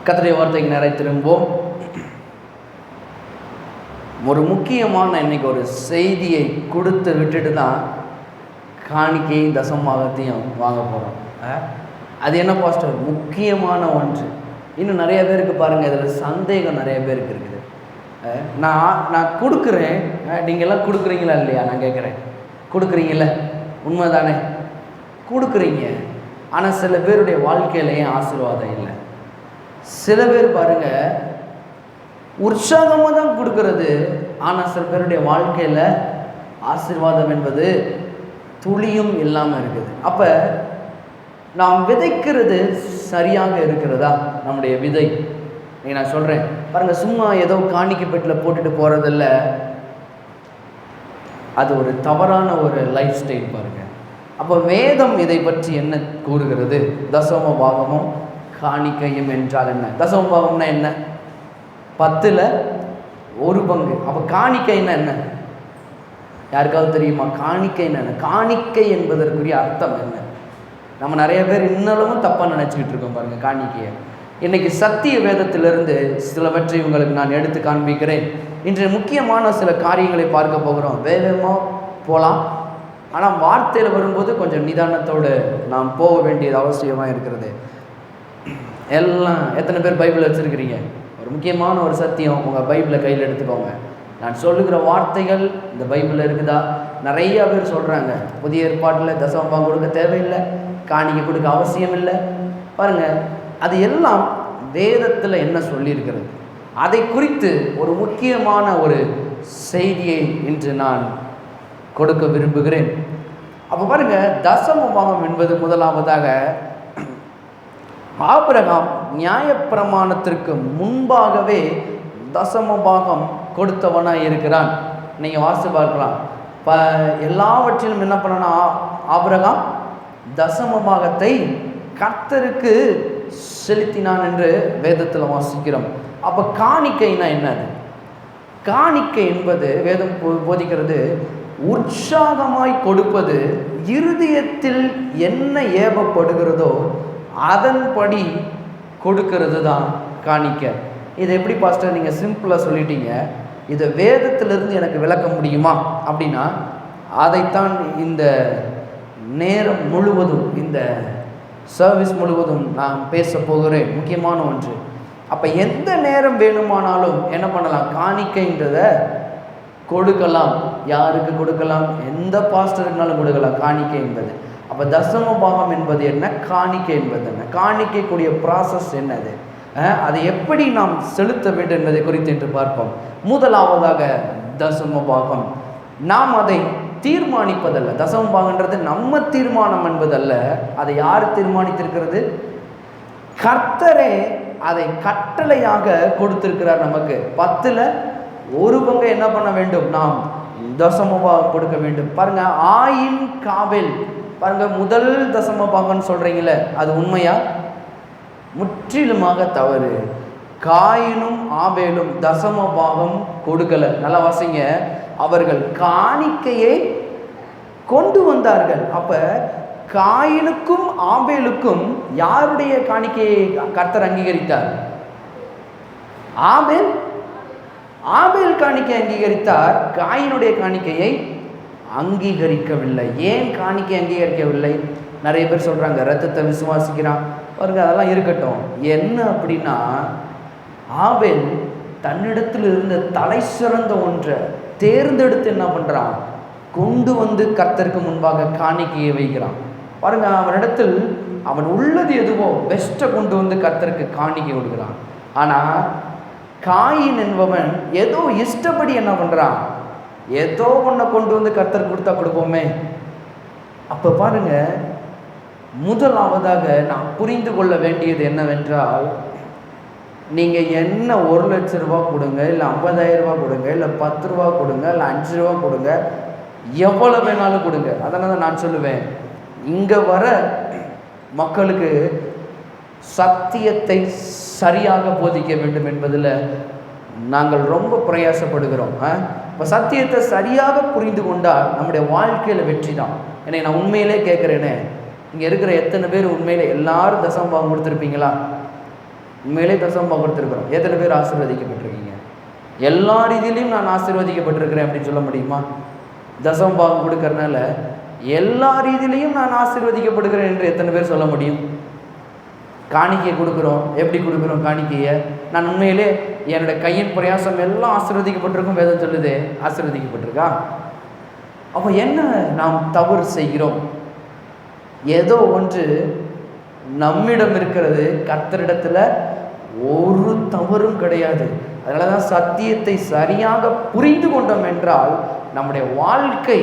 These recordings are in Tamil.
கர்த்தருடைய வார்த்தைக்கு நேராக திரும்புவோம். ஒரு முக்கியமான இன்னைக்கு ஒரு செய்தியை கொடுத்து விட்டுட்டு தான் காணிக்கையும் தசமபாகத்தையும் வாங்க போகிறோம். அது என்ன பாஸ்டர்? முக்கியமான ஒன்று. இன்னும் நிறைய பேருக்கு பாருங்கள், இதில் சந்தேகம் நிறைய பேருக்கு இருக்குது. நான் கொடுக்குறேன், நீங்கள்லாம் கொடுக்குறீங்களா இல்லையா? நான் கேட்குறேன், கொடுக்குறீங்கள? உண்மை தானே? கொடுக்குறீங்க. ஆனால் சில பேருடைய வாழ்க்கையிலையும் ஆசீர்வாதம் இல்லை. சில பேர் பாருங்கள் உற்சாகமாக தான் கொடுக்கறது, ஆனால் சில பேருடைய வாழ்க்கையில் ஆசீர்வாதம் என்பது துளியும் இல்லாமல் இருக்குது. அப்போ நாம் விதைக்கிறது சரியாக இருக்கிறதா? நம்முடைய விதை நான் சொல்கிறேன் பாருங்கள், சும்மா ஏதோ காணிக்கை பெட்டில் போட்டுட்டு போகிறதில்ல. அது ஒரு தவறான ஒரு லைஃப் ஸ்டைல் பாருங்கள். அப்போ வேதம் இதை பற்றி என்ன கூறுகிறது? தசம பாகமும் காணிக்கையும் என்றால் என்ன? தசம பாகம்னா என்ன? 10ல் 1 பங்கு. அப்போ காணிக்கைன்னா என்ன? யாருக்காவது தெரியுமா? காணிக்கைன்னா என்ன? காணிக்கை என்பதற்குரிய அர்த்தம் என்ன? நம்ம நிறைய பேர் இன்னமும் தப்பாக நினச்சிக்கிட்டு இருக்கோம் பாருங்கள் காணிக்கையை. இன்றைக்கி சத்திய வேதத்திலிருந்து சிலவற்றை உங்களுக்கு நான் எடுத்து காண்பிக்கிறேன். இன்று முக்கியமான சில காரியங்களை பார்க்க போகிறோம். வேகமாக போகலாம், ஆனால் வார்த்தையில் வரும்போது கொஞ்சம் நிதானத்தோடு நாம் போக வேண்டியது அவசியமாக இருக்கிறது. எல்லாம் எத்தனை பேர் பைபிள் வச்சுருக்கிறீங்க? ஒரு முக்கியமான ஒரு சத்தியம், உங்கள் பைபிளை கையில் எடுத்துக்கோங்க. நான் சொல்லுகிற வார்த்தைகள் இந்த பைபிளில் இருக்குதா? நிறையா பேர் சொல்கிறாங்க புதிய ஏற்பாட்டில் தசமபாகம் கொடுக்க தேவையில்லை, காணிக்கை கொடுக்க அவசியம் இல்லை. பாருங்கள், அது எல்லாம் வேதத்தில் என்ன சொல்லியிருக்கிறது, அதை குறித்து ஒரு முக்கியமான ஒரு செய்தியை இன்று நான் கொடுக்க விரும்புகிறேன். அப்போ பாருங்கள், தசமபாகம் என்பது முதலாவதாக ஆபிரகாம் நியாயப்பிரமாணத்திற்கு முன்பாகவே தசமபாகம் கொடுத்தவனாக இருக்கிறான். நீங்கள் வாசித்து பார்க்கலாம். எல்லாவற்றிலும் என்ன பண்ணனா ஆபிரகாம் தசமபாகத்தை கர்த்தருக்கு செலுத்தினான் என்று வேதத்தில் வாசிக்கிறோம். அப்போ காணிக்கைனா என்னது? காணிக்கை என்பது வேதம் போதிக்கிறது உற்சாகமாய் கொடுப்பது, இருதயத்தில் என்ன ஏவப்படுகிறதோ அதன்படி கொடுக்கிறது தான் காணிக்கை. இதை எப்படி பாஸ்டர் நீங்கள் சிம்பிளாக சொல்லிட்டீங்க, இதை வேதத்திலிருந்து எனக்கு விளக்க முடியுமா அப்படின்னா, அதைத்தான் இந்த நேரம் முழுவதும், இந்த சர்வீஸ் முழுவதும் நான் பேச போகிறேன். முக்கியமான ஒன்று. அப்போ எந்த நேரம் வேணுமானாலும் என்ன பண்ணலாம்? காணிக்கைன்றதை கொடுக்கலாம். யாருக்கு கொடுக்கலாம்? எந்த பாஸ்டருக்குனாலும் கொடுக்கலாம் காணிக்கை என்பது. அப்போ தசமபாகம் என்பது என்ன, காணிக்கை என்பது என்ன, காணிக்கைக்கூடிய ப்ராசஸ் என்னது, அதை எப்படி நாம் செலுத்த வேண்டும் என்பதை குறித்து என்று பார்ப்போம். முதலாவதாக தசமபாகம் நாம் அதை தீர்மானிப்பதல்ல. தசமபாகன்றது நம்ம தீர்மானம் என்பதல்ல. அதை யார் தீர்மானித்திருக்கிறது? கர்த்தரே அதை கட்டளையாக கொடுத்திருக்கிறார் நமக்கு. 10ல் 1 பங்கு என்ன பண்ண வேண்டும்? நாம் தசமபாகம் கொடுக்க வேண்டும். பாருங்க, ஆயின் காபேல் பாருங்க, முதல் தசமபாகம்னு சொல்றீங்களே, அது உண்மையா? முற்றிலுமாக தவறு. காயினும் ஆபேலும் தசமபாகம் கொடுக்கல. நல்லா வாசிங்க, அவர்கள் காணிக்கையை கொண்டு வந்தார்கள். அப்ப காயினுக்கும் ஆபேலுக்கும் யாருடைய காணிக்கையை கர்த்தர் அங்கீகரித்தார்? ஆபேல் காணிக்கை அங்கீகரித்தார், காயினுடைய காணிக்கையை அங்கீகரிக்கவில்லை. ஏன் காணிக்கை அங்கீகரிக்கவில்லை? நிறைய பேர் சொல்றாங்க ரத்தத்தை விசுவாசிக்கிறான் பாருங்க, அதெல்லாம் இருக்கட்டும். என்ன அப்படின்னா, ஆபேல் தன்னிடத்தில் இருந்த தலை சிறந்த ஒன்றை தேர்ந்தெடுத்து என்ன பண்ணுறான்? கொண்டு வந்து கர்த்தருக்கு முன்பாக காணிக்கையை வைக்கிறான். பாருங்க, அவனிடத்தில் அவன் உள்ளது எதுவோ பெஸ்ட்டை கொண்டு வந்து கர்த்தருக்கு காணிக்கை கொடுக்குறான். ஆனால் காயின் என்பவன் ஏதோ இஷ்டப்படி என்ன பண்ணுறான்? ஏதோ ஒன்றை கொண்டு வந்து கர்த்தருக்கு கொடுத்தா கொடுப்போமே. அப்போ பாருங்க, முதலாவதாக நாம் புரிந்து கொள்ள வேண்டியது என்னவென்றால், நீங்கள் என்ன 1 லட்ச ரூபா கொடுங்க, இல்லை 50,000 ரூபா கொடுங்க, இல்லை 10 ரூபா கொடுங்க, இல்லை 5 ரூபா கொடுங்க, எவ்வளோ வேணாலும் கொடுங்க. அதனால தான் நான் சொல்லுவேன், இங்கே வர மக்களுக்கு சத்தியத்தை சரியாக போதிக்க வேண்டும் என்பதில் நாங்கள் ரொம்ப பிரயாசப்படுகிறோம். இப்போ சத்தியத்தை சரியாக புரிந்து கொண்டால் நம்முடைய வாழ்க்கையில் வெற்றி தான். ஏன்னா நான் உண்மையிலே கேட்குறேனே, இங்கே இருக்கிற எத்தனை பேர் உண்மையிலே எல்லாரும் தசமபாகம் கொடுத்துருப்பீங்களா? உண்மையிலே தசமபாகம் கொடுத்துருக்குறோம். எத்தனை பேர் ஆசீர்வதிக்கப்பட்டிருக்கீங்க? எல்லா ரீதியிலையும் நான் ஆசீர்வதிக்கப்பட்டிருக்கிறேன் அப்படின்னு சொல்ல முடியுமா? தசமபாகம் கொடுக்கறதுனால எல்லா ரீதியிலையும் நான் ஆசீர்வதிக்கப்படுகிறேன் என்று எத்தனை பேர் சொல்ல முடியும்? காணிக்கையை கொடுக்குறோம். எப்படி கொடுக்குறோம் காணிக்கையை? நான் உண்மையிலே என்னோட கையின் பிரயாசம் எல்லாம் ஆசீர்வதிக்கப்பட்டிருக்கும் வேதம் சொல்லுது. ஆசீர்வதிக்கப்பட்டிருக்கா? அப்போ என்ன நாம் தவறு செய்கிறோம்? ஏதோ ஒன்று நம்மிடம் இருக்கிறது, கர்த்தரிடத்துல ஒரு தவறும் கிடையாது. அதனால தான் சத்தியத்தை சரியாக புரிந்து கொண்டோம் என்றால் நம்முடைய வாழ்க்கை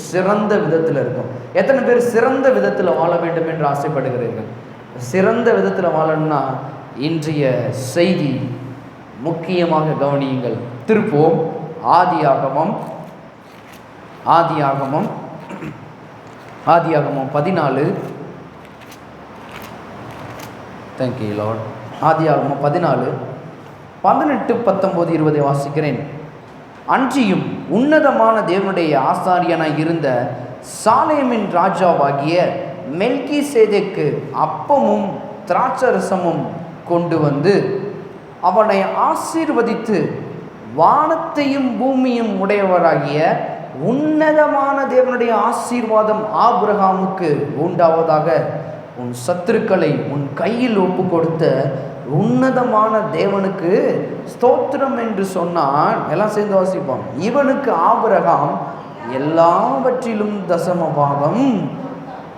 சிறந்த விதத்தில் இருக்கும். எத்தனை பேர் சிறந்த விதத்தில் வாழ வேண்டும் என்று ஆசைப்படுகிறீர்கள்? சிறந்த விதத்தில் வாழணும்னா இன்றைய செய்தி முக்கியமாக கவனியுங்கள். திருப்போம் ஆதியாகமம் 14. Thank you Lord. ஆதியாகமம் 14, 18, 19, 20 வாசிக்கிறேன். அன்றியும் உன்னதமான தேவனுடைய ஆசாரியனாய் இருந்த சாலேமின் ராஜாவாகிய மெல்கிசேதேக்கு அப்பமும் திராட்சரசமும் கொண்டு வந்து அவனை ஆசீர்வதித்து, வானத்தையும் பூமியும் உடையவராகிய உன்னதமான தேவனுடைய ஆசீர்வாதம் ஆபிரகாமுக்கு உண்டாவதாக, உன் சத்துருக்களை உன் கையில் ஒப்பு கொடுத்த உன்னதமான தேவனுக்கு ஸ்தோத்திரம் என்று சொன்னான். எல்லாம் சேர்ந்து வாசிப்போம். இவனுக்கு ஆபிரகாம் எல்லாவற்றிலும் தசமபாகம்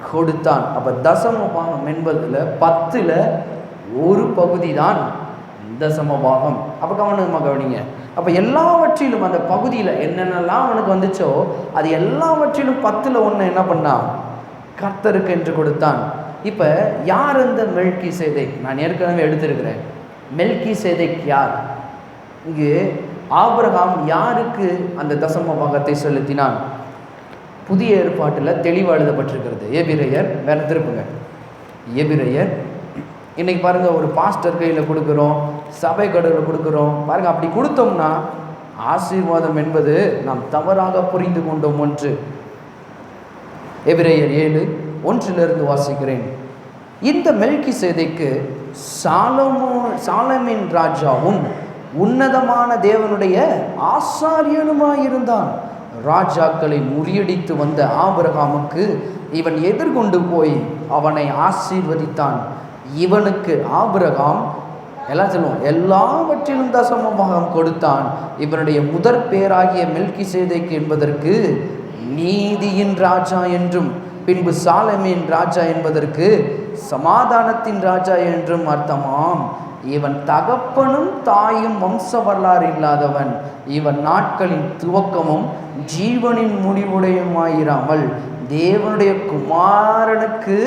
கொடுத்தான். அப்ப தசமபாகம் என்பதுல 10ல் ஒரு பகுதி தான் தசமபாகம். அப்ப கவனமாக கவனிங்க. அப்ப எல்லாவற்றிலும் அந்த பகுதியில் என்னென்னலாம் அவனுக்கு வந்துச்சோ அது எல்லாவற்றிலும் 10ல் 1 என்ன பண்ணான்? கர்த்தருக்கு என்று கொடுத்தான். இப்போ யார் அந்த மெல்கிசேதேக்? நான் ஏற்கனவே எடுத்திருக்கிறேன். மெல்கிசேதேக் யார்? இங்கு ஆபிரகாம் யாருக்கு அந்த தசமபாகத்தை செலுத்தினான்? புதிய ஏற்பாட்டில் தெளிவாக எழுதப்பட்டிருக்கிறது. எபிரெயர், வேற திருப்புங்க. எபிரெயர். இன்னைக்கு பாருங்க, ஒரு பாஸ்டர் கையில் கொடுக்குறோம், சபை கடையில் கொடுக்குறோம். பாருங்க, அப்படி கொடுத்தோம்னா ஆசீர்வாதம் என்பது நாம் தவறாக புரிந்து கொண்டோம் ஒன்று. எபிரெயர் 7:1 வாசிக்கிறேன். இந்த மெல்கிசேதேக்கு சாலமின் ராஜாவும் உன்னதமான தேவனுடைய ஆசாரியனுமாயிருந்தான். ராஜாக்களை முறியடித்து வந்த ஆபிரகாமுக்கு இவன் எதிர்கொண்டு போய் அவனை ஆசீர்வதித்தான். இவனுக்கு ஆபிரகாம் எல்லாம் சொல்லுவோம் எல்லாவற்றிலும் தசமபாகம் கொடுத்தான். இவனுடைய முதற் பேராகிய மெல்கிசேதேக்கு என்பதற்கு நீதியின் ராஜா என்றும், பின்பு சாலமின் ராஜா என்பதற்கு சமாதானத்தின் ராஜா என்றும் அர்த்தமாம். இவன் தகப்பனும் தாயும் வம்ச வரலாறு இல்லாதவன். இவன் நாட்களின் துவக்கமும் ஜீவனின் முடிவுடையமாயிராமல் தேவனுடைய குமாரனுக்கு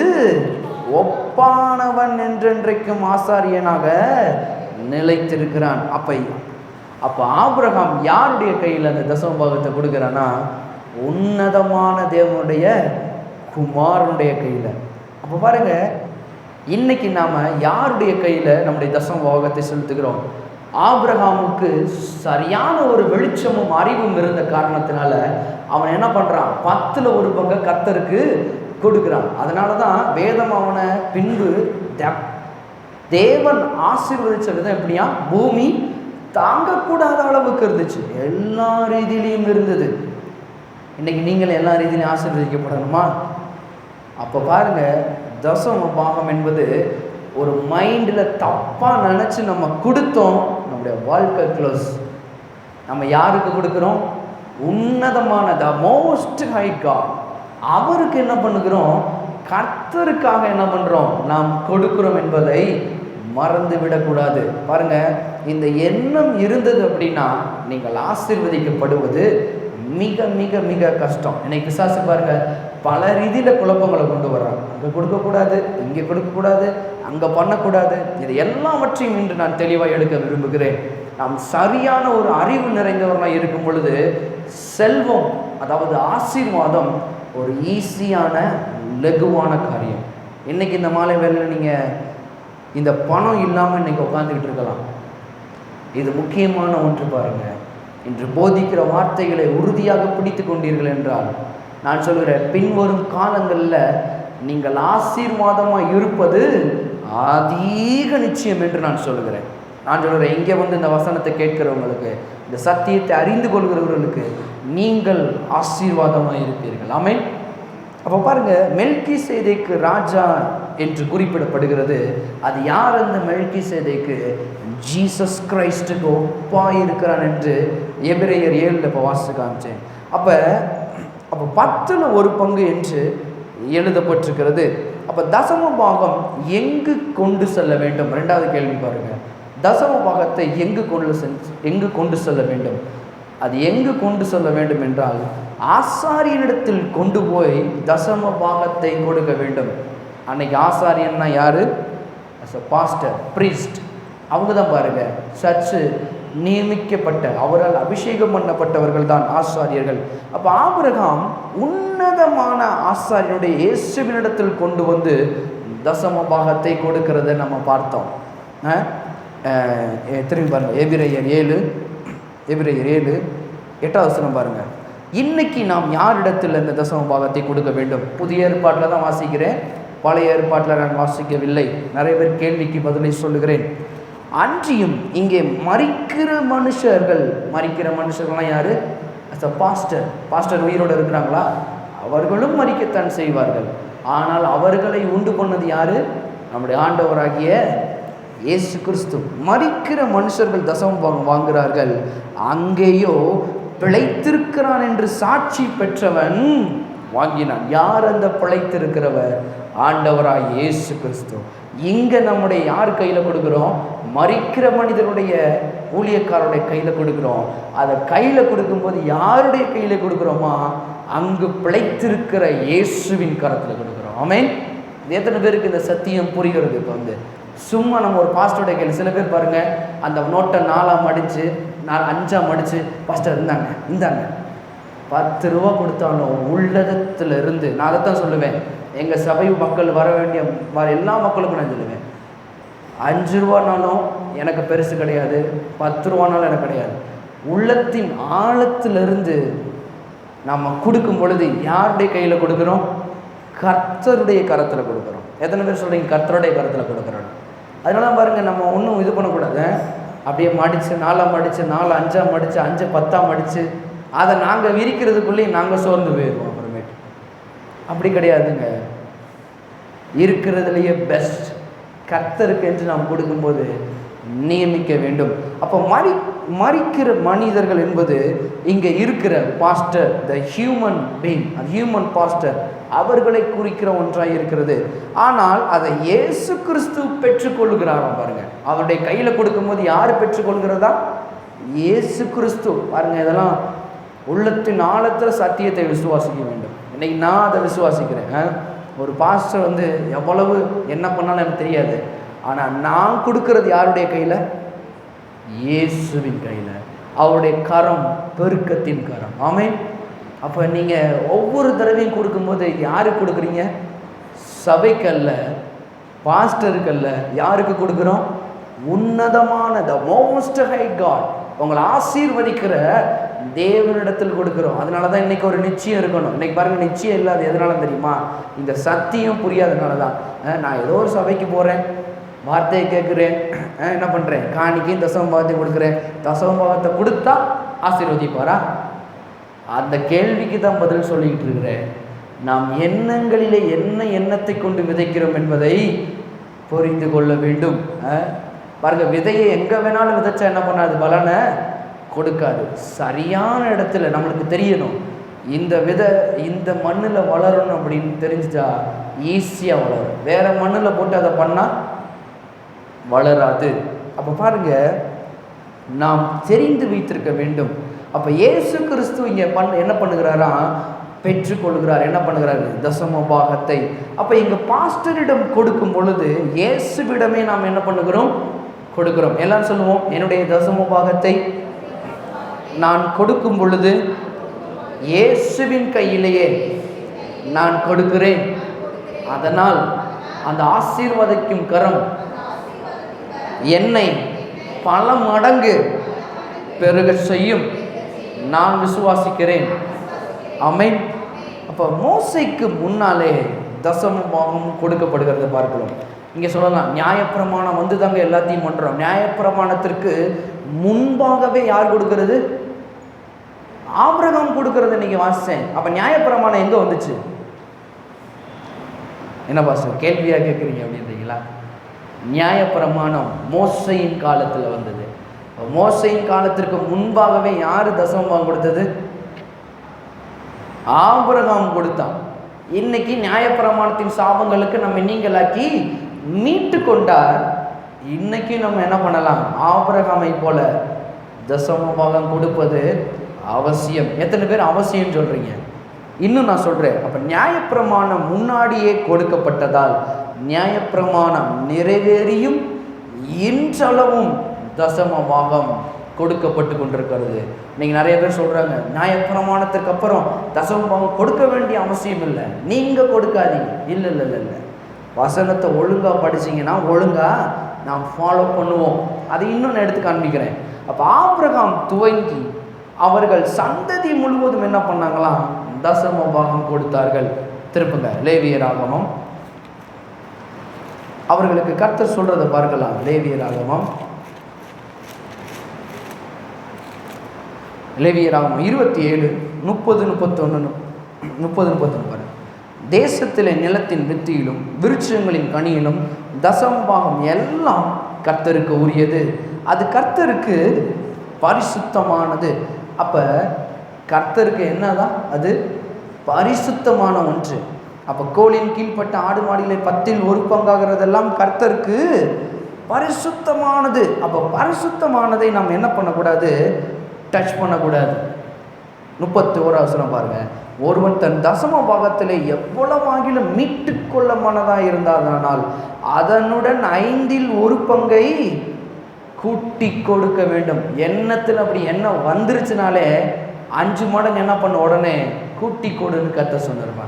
ஒப்பானவன் என்றென்றைக்கும் ஆசாரியனாக நிலைத்திருக்கிறான். அப்ப ஆபிரகாம் யாருடைய கையில் அந்த தசமபாகத்தை கொடுக்கிறான்னா, உன்னதமான தேவனுடைய குமாரனுடைய கையில். அப்போ பாருங்க, இன்னைக்கு நாம யாருடைய கையில் நம்முடைய தசமபாகத்தை செலுத்துகிறோம்? ஆபிரகாமுக்கு சரியான ஒரு வெளிச்சமும் அறிவும் இருந்த காரணத்தினால அவன் என்ன பண்றான்? 10ல் ஒரு பங்கு கர்த்தருக்கு கொடுக்கிறான். அதனால தான் வேதம் அவனை பின்பு தேவன் ஆசீர்வதிச்ச விதம் எப்படியா? பூமி தாங்கக்கூடாத அளவுக்கு இருந்துச்சு. எல்லா ரீதியிலையும் இருந்தது. இன்னைக்கு நீங்கள் எல்லா ரீதியிலையும் ஆசீர்வதிக்கப்படணுமா? அப்போ பாருங்க, தசமபாகம் என்பது ஒரு மைண்டில் தப்பாக நினச்சி நம்ம கொடுத்தோம், நம்முடைய வாழ்க்கை க்ளோஸ். நம்ம யாருக்கு கொடுக்குறோம்? உன்னதமான த மோஸ்ட் ஹை காட், அவருக்கு என்ன பண்ணுகிறோம்? கர்த்தருக்காக என்ன பண்ணுறோம்? நாம் கொடுக்குறோம் என்பதை மறந்து விடக்கூடாது. பாருங்க, இந்த எண்ணம் இருந்தது அப்படின்னா நீங்கள் ஆசீர்வதிக்கப்படுவது மிக மிக மிக கஷ்டம். இன்னைக்கு பிசாசு பாருங்க பல ரீதியில் குழப்பங்களை கொண்டு வர்றாங்க. அங்கே கொடுக்கக்கூடாது, இங்கே கொடுக்கக்கூடாது, அங்கே பண்ணக்கூடாது. இது எல்லாவற்றையும் இன்று நான் தெளிவாக எடுக்க விரும்புகிறேன். நாம் சரியான ஒரு அறிவு நிறைந்தவர்களாக இருக்கும் பொழுது செல்வம், அதாவது ஆசீர்வாதம் ஒரு ஈஸியான லகுவான காரியம். இன்னைக்கு இந்த மாலை வேளையில் நீங்கள் இந்த பணம் இல்லாமல் இன்னைக்கு உட்காந்துக்கிட்டு இருக்கலாம். இது முக்கியமான ஒன்று. பாருங்க, இன்று போதிக்கிற வார்த்தைகளை உறுதியாக பிடித்து கொண்டீர்கள் என்றால் நான் சொல்கிறேன், பின்வரும் காலங்களில் நீங்கள் ஆசீர்வாதமாக இருப்பது அதிக நிச்சயம் என்று நான் சொல்லுகிறேன். நான் சொல்கிறேன், இங்கே வந்து இந்த வசனத்தை கேட்கிறவங்களுக்கு, இந்த சத்தியத்தை அறிந்து கொள்கிறவர்களுக்கு நீங்கள் ஆசீர்வாதமாக இருப்பீர்கள். ஆமென். அப்போ பாருங்க, மெல்கிசேதேக்கு ராஜா என்று குறிப்பிடப்படுகிறது. அது யார்? அந்த மெல்கிசேதேக்கு ஜீசஸ் கிரைஸ்டுக்கு ஒப்பாக இருக்கிறான் என்று எபிரேயர் 7 இப்போ வாசித்து காமிச்சேன். அப்போ 10ல் 1 பங்கு என்று எழுதப்பட்டிருக்கிறது. அப்போ தசம பாகம் எங்கு கொண்டு செல்ல வேண்டும்? 2வது கேள்வி பாருங்க, தசம பாகத்தை எங்கு கொண்டு செல்ல வேண்டும்? அது எங்கு கொண்டு செல்ல வேண்டும் என்றால், ஆசாரியனிடத்தில் கொண்டு போய் தசம பாகத்தை கொடுக்க வேண்டும். அன்னைக்கு ஆசாரியன்னா யாரு? As a pastor, priest. அவங்க தான் பாருங்க சர்ச்சு நியமிக்கப்பட்ட, அவரால் அபிஷேகம் பண்ணப்பட்டவர்கள் தான் ஆசாரியர்கள். அப்போ ஆபிரகாம் உன்னதமான ஆசாரியனுடைய இயேசுவினிடத்தில் கொண்டு வந்து தசம பாகத்தை கொடுக்கிறத நம்ம பார்த்தோம். திரும்பி பாருங்க, எபிரேயர் 7 8வது வசனம் பாருங்க. இன்னைக்கு நாம் யாரிடத்தில் இந்த தசம பாகத்தை கொடுக்க வேண்டும்? புதிய ஏற்பாட்டில் தான் வாசிக்கிறேன், பழைய ஏற்பாட்டில் நான் வாசிக்கவில்லை. நிறைய பேர் கேள்விக்கு பதிலை சொல்லுகிறேன். அன்றியும் இங்கே மரிக்கிற மனுஷர்கள்லாம் யாரு? அஸ் அ பாஸ்டர் உயிரோடு இருக்கிறாங்களா? அவர்களும் மரிக்கத்தான் செய்வார்கள். ஆனால் அவர்களை உண்டு பண்ணது யாரு? நம்முடைய ஆண்டவராகிய இயேசு கிறிஸ்து. மரிக்கிற மனுஷர்கள் தசம பாகம் வாங்குகிறார்கள். அங்கேயோ பிழைத்திருக்கிறான் என்று சாட்சி பெற்றவன் வாங்கினான். யார் அந்த பிழைத்திருக்கிறவர்? ஆண்டவராய் இயேசு கிறிஸ்து. இங்கே நம்முடைய யார் கையில் கொடுக்குறோம்? மரிக்கிற மனிதனுடைய ஊழியக்காரருடைய கையில் கொடுக்குறோம். அதை கையில் கொடுக்கும்போது யாருடைய கையில் கொடுக்குறோமா? அங்கு பிழைத்திருக்கிற இயேசுவின் கரத்தில் கொடுக்குறோம். ஆமென். எத்தனை பேருக்கு இந்த சத்தியம் புரிகிறது? இப்போ வந்து சும்மா நம்ம ஒரு பாஸ்டருடைய கையில், சில பேர் பாருங்கள், அந்த நோட்டை 4ஆக மடித்து 5ஆக மடித்து, பாஸ்டர் இந்தாங்க 10 ரூபா கொடுத்தாலும் உள்ளதத்தில் இருந்து, நான் அதைத்தான் சொல்லுவேன், எங்கள் சபை மக்கள் வர எல்லா மக்களுக்கும் நான் சொல்லுவேன், 5 ரூபானாலும் எனக்கு பெருசு கிடையாது, 10 ரூபானாலும் எனக்கு கிடையாது. உள்ளத்தின் ஆழத்திலிருந்து நம்ம கொடுக்கும் பொழுது யாருடைய கையில் கொடுக்குறோம்? கர்த்தருடைய கரத்தில் கொடுக்குறோம். எத்தனை பேர் சொல்கிறீங்க கர்த்தருடைய கரத்தில் கொடுக்குறோம்? அதனால பாருங்கள், நம்ம ஒன்றும் இது பண்ணக்கூடாது. அப்படியே மடித்து 4ஆக மடித்து 4 5ஆக மடித்து 5 10ஆக மடித்து அதை நாங்கள் விரிக்கிறதுக்குள்ளேயும் நாங்கள் சோர்ந்து போயிடுவோம். அப்புறமேட்டு அப்படி கிடையாதுங்க. இருக்கிறதுலையே பெஸ்ட் கர்த்தருக்கு என்று நாம் கொடுக்கும்போது நியமிக்க வேண்டும். அப்போ மரிக்கிற மனிதர்கள் என்பது இங்கே இருக்கிற பாஸ்டர், த ஹியூமன் பீயிங், அது ஹியூமன் பாஸ்டர், அவர்களை குறிக்கிற ஒன்றாக இருக்கிறது. ஆனால் அதை இயேசு கிறிஸ்து பெற்றுக்கொள்கிறாராம். பாருங்க, அவருடைய கையில் கொடுக்கும்போது யார் பெற்றுக்கொள்கிறதா? இயேசு கிறிஸ்து. பாருங்க, இதெல்லாம் உள்ளத்தின் ஆழத்தில் சத்தியத்தை விசுவாசிக்க வேண்டும். இன்னைக்கு நான் அதை விசுவாசிக்கிறேன். ஒரு பாஸ்டர் வந்து எவ்வளவு என்ன பண்ணாலும் எனக்கு தெரியாது. ஆனால் நான் கொடுக்கறது யாருடைய கையில்? இயேசுவின் கையில். அவருடைய கரம் பெருக்கத்தின் கரம். ஆமென். அப்போ நீங்கள் ஒவ்வொரு தடவையும் கொடுக்கும்போது யாருக்கு கொடுக்குறீங்க? சபைக்கல்ல, பாஸ்டருக்கல்ல. யாருக்கு கொடுக்குறோம்? உன்னதமான த மோஸ்ட் ஹை காட், உங்களை ஆசீர்வதிக்கிற தேவனிடத்தில் கொடுக்குறோம். அதனால தான் இன்றைக்கி ஒரு நிச்சயம் இருக்கணும். இன்றைக்கி பாருங்கள், நிச்சயம் இல்லாத எதனால தெரியுமா? இந்த சத்தியம் புரியாதனால தான். நான் ஏதோ ஒரு சபைக்கு போகிறேன், வார்த்தையை கேட்குறேன், என்ன பண்ணுறேன், காணிக்கையும் தசம பாகத்தை கொடுக்குறேன். தசம பாகத்தை கொடுத்தா ஆசீர்வதிப்பாரா? அந்த கேள்விக்கு தான் பதில் சொல்லிக்கிட்டு இருக்கிறேன். நாம் எண்ணங்களிலே என்ன எண்ணத்தை கொண்டு விதைக்கிறோம் என்பதை புரிந்து கொள்ள வேண்டும். பாருங்க, விதையை எங்கே வேணாலும் விதைச்சா என்ன பண்ணாது? பலனை கொடுக்காது. சரியான இடத்துல நம்மளுக்கு தெரியணும், இந்த விதை இந்த மண்ணில் வளரணும் அப்படின்னு தெரிஞ்சுட்டா ஈஸியாக வளரும். வேறு மண்ணில் போட்டு அதை பண்ணால் வளராது. அப்போ பாருங்க, நாம் தெரிந்து வைத்திருக்க வேண்டும். அப்போ இயேசு கிறிஸ்து இங்கே என்ன பண்ணுகிறாரா? பெற்றுக்கொள்கிறார். என்ன பண்ணுகிறாரு? தசம பாகத்தை. அப்போ இங்கே பாஸ்டரிடம் கொடுக்கும் பொழுது இயேசுவிடமே நாம் என்ன பண்ணுகிறோம்? கொடுக்கிறோம். எல்லாரும் சொல்லுவோம், என்னுடைய தசம பாகத்தை நான் கொடுக்கும் பொழுது இயேசுவின் கையிலேயே நான் கொடுக்கிறேன். அதனால் அந்த ஆசீர்வதிக்கும் கரம் என்னை பல மடங்கு பெருக செய்யும். நான் விசுவாசிக்கிறேன். ஆமென். அப்போ மோசேக்கு முன்னாலே தசம பாகம் கொடுக்கப்படுகிறத பார்க்கிறோம். இங்கே சொல்லலாம், நியாயப்பிரமாணம் வந்து தாங்க எல்லாத்தையும் பண்ணுறோம். நியாயப்பிரமாணத்திற்கு முன்பாகவே யார் கொடுக்கறது? ஆபிரகாம் கொடுக்கறது. நீங்கள் வாசித்தேன். அப்போ நியாயப்பிரமாணம் எங்கே வந்துச்சு? என்ன பாஸ்டர் கேள்வியாக கேட்குறீங்க அப்படின்றீங்களா? நியாயப்பிரமாணம் மோசையின் காலத்தில் வந்தது. மோசையின் காலத்திற்கு முன்பாகவே யார் தசமபாகம் கொடுத்தது? ஆபிரகாம் கொடுத்தான். இன்னைக்கு நியாயப்பிரமாணத்தின் சாபங்களுக்கு நம்ம நீங்களாக்கி மீட்டு கொண்டார். இன்னைக்கு நம்ம என்ன பண்ணலாம்? ஆபிரகாமை போல தசமபாகம் கொடுப்பது அவசியம். எத்தனை பேர் அவசியம் சொல்றீங்க? இன்னும் நான் சொல்றேன். அப்ப நியாயப்பிரமாணம் முன்னாடியே கொடுக்கப்பட்டதால் நியாயப்பிரமாணம் நிறைவேறியும் இன்றளவும் தசமபாகம் கொடுக்கப்பட்டு கொண்டிருக்கிறது. இன்னைக்கு நிறைய பேர் சொல்றாங்க, நியாயப்பிரமாணத்திற்கு அப்புறம் தசமபாகம் கொடுக்க வேண்டிய அவசியம் இல்லை, நீங்க கொடுக்காதீங்க. இல்லை இல்லை இல்லை இல்லை, வசனத்தை ஒழுங்கா படிச்சிங்கன்னா ஒழுங்கா நாம் ஃபாலோ பண்ணுவோம். அதை இன்னும் நான் எடுத்து காண்பிக்கிறேன். அப்போ ஆபிரகாம் துவங்கி அவர்கள் சந்ததி முழுவதும் என்ன பண்ணாங்களாம்? தசமபாகம் கொடுத்தார்கள். திருப்புங்க லேவியராகமம். அவர்களுக்கு கர்த்தர் சொல்றதை பார்க்கலாம். லேவியராகமம் 27 30-31 தேசத்திலே நிலத்தின் வித்தியிலும் விருட்சங்களின் கனியிலும் தசமபாகம் எல்லாம் கர்த்தருக்கு உரியது, அது கர்த்தருக்கு பரிசுத்தமானது. அப்ப கர்த்தருக்கு என்னதான்? அது பரிசுத்தமான ஒன்று. அப்போ கோளின் கீழ்ப்பட்ட ஆடு மாடிகளை 10 பங்காகிறதெல்லாம் கர்த்தருக்கு பரிசுத்தமானது. அப்போ பரிசுத்தமானதை நாம் என்ன பண்ணக்கூடாது? டச் பண்ணக்கூடாது. 31 பாருங்க, ஒருவன் தன் தசம பாகத்திலே எவ்வளவாகிலும் மீட்டு கொள்ள மனதாக இருந்தால் அதனுடன் 1/5 பங்கை கூட்டி கொடுக்க வேண்டும். எண்ணத்தில் அப்படி என்ன வந்துருச்சுனாலே 5 மடங்கு என்ன பண்ண? உடனே கூட்டி கொடுன்னு கர்த்தர் சொன்னார்மா.